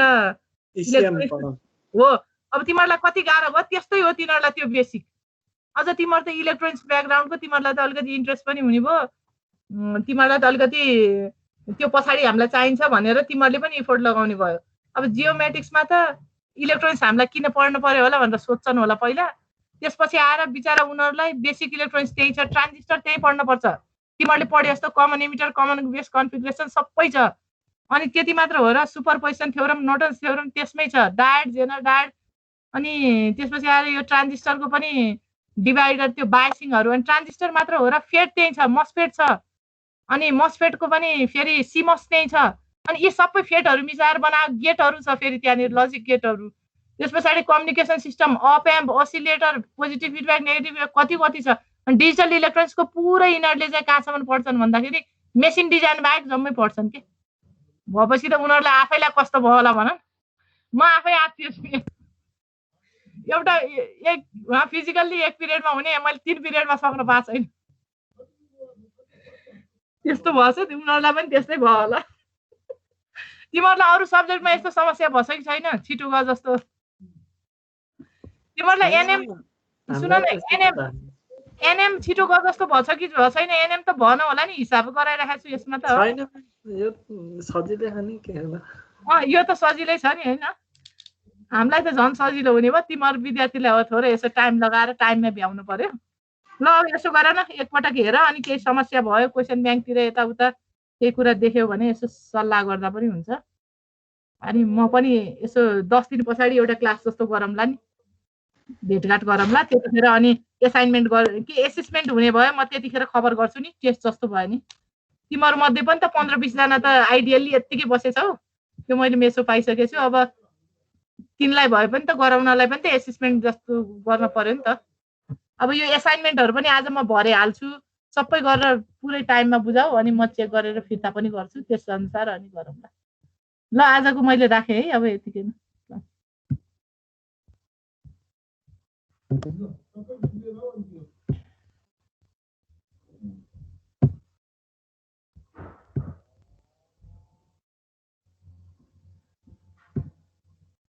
हो अब तिमीहरूलाई कति गाह्रो भयो त्यस्तै हो तिनीहरूलाई त्यो बेसिक अझ तिमीहरू त इलेक्ट्रोनिक्स ब्याकग्राउन्डको तिमीहरूलाई त अलिकति इन्ट्रेस्ट पनि हुने भयो तिमीहरूलाई त अलिकति त्यो पछाडि हामीलाई चाहिन्छ भनेर तिमीहरूले पनि इफोर्ट लगाउने भयो अब जियोमेट्रिक्समा त इलेक्ट्रोनिक्स हामीलाई किन पढ्नु पर्यो होला भनेर सोध्छन् होला पहिला त्यसपछि आएर बिचारा उनीहरूलाई बेसिक इलेक्ट्रोनिक्स त्यही छ ट्रान्जिस्टर त्यही पढ्नुपर्छ तिमीहरूले पढे जस्तो common emitter common base configuration सबै छ अनि त्यति मात्र हो र सुपरपोजिसन थ्योरम नोटन्स थ्योरम त्यसमै छ डायड जेनर डायड अनि त्यसपछि आएर यो ट्रान्जिस्टरको पनि डिभाइडर त्यो बायसिङहरू अनि ट्रान्जिस्टर मात्र हो र फेट त्यही छ मसफेट छ अनि मसफेटको पनि फेरि सिमस त्यही छ अनि यी सबै फेटहरू मिसाएर बनाएको गेटहरू छ फेरि त्यहाँनिर लजिक गेटहरू त्यस पछाडि communication system up amp oscillator positive feedback negative कति छ अनि डिजिटल इलेक्ट्रोनिक्सको पुरै यिनीहरूले चाहिँ कहाँसम्म पढ्छन् भन्दाखेरि मेसिन डिजाइन बाहेक जम्मै पढ्छन् के भएपछि त उनीहरूलाई आफैलाई कस्तो भयो होला भन म आफै आत्तियो एउटा फिजिकल्ली 1 पिरियडमा हुने मैले 3 पिरियडमा सक्न पाएको छैन त्यस्तो भएछ तिमीहरूलाई पनि त्यस्तै भयो होला तिमीहरूलाई अरू सब्जेक्टमा यस्तो समस्या भएछ कि छैन छिटो गयो जस्तो तिमीहरूलाई एनएम सुन न एनएम छिटो गर जस्तो भछ कि छैन एनएम त भन होला नि हिसाब गराइराखेको छु यसमा त छैन यो सजिलै छ नि के होला यो त सजिलै छ नि हैन हामीलाई त झन् सजिलो हुने भयो तिमीहरू विद्यार्थीलाई हो थोरै यसो टाइम लगाएर टाइममा भ्याउनु पर्यो ल यसो गर न एकपटक हेर अनि केही समस्या भयो क्वेसन ब्याङ्कतिर यताउता केही कुरा देख्यौ भने यसो सल्लाह गर्दा पनि हुन्छ अनि म पनि यसो 10 दिन पछाडि एउटा क्लास जस्तो गरौँला नि भेटघाट गरौँला त्यतिखेर अनि एसाइनमेन्ट कि एसेसमेन्ट हुने भयो म त्यतिखेर खबर गर्छु नि टेस्ट जस्तो भयो नि तिमीहरू मध्ये पनि त 15-20 जना त आइडियल्ली यत्तिकै बसेछौ त्यो मैले मेसो पाइसकेको छु अब तिनलाई भए पनि त गराउनलाई पनि त एसेसमेन्ट जस्तो गर्न पर्यो नि त अब यो एसाइनमेन्टहरू पनि आज म भरे हाल्छु सबै गरेर पुरै टाइममा बुझाऊ अनि म चेक गरेर फिर्ता पनि गर्छु त्यस अनुसार अनि गरौँला ल आजको मैले राखेँ है अब यतिकै न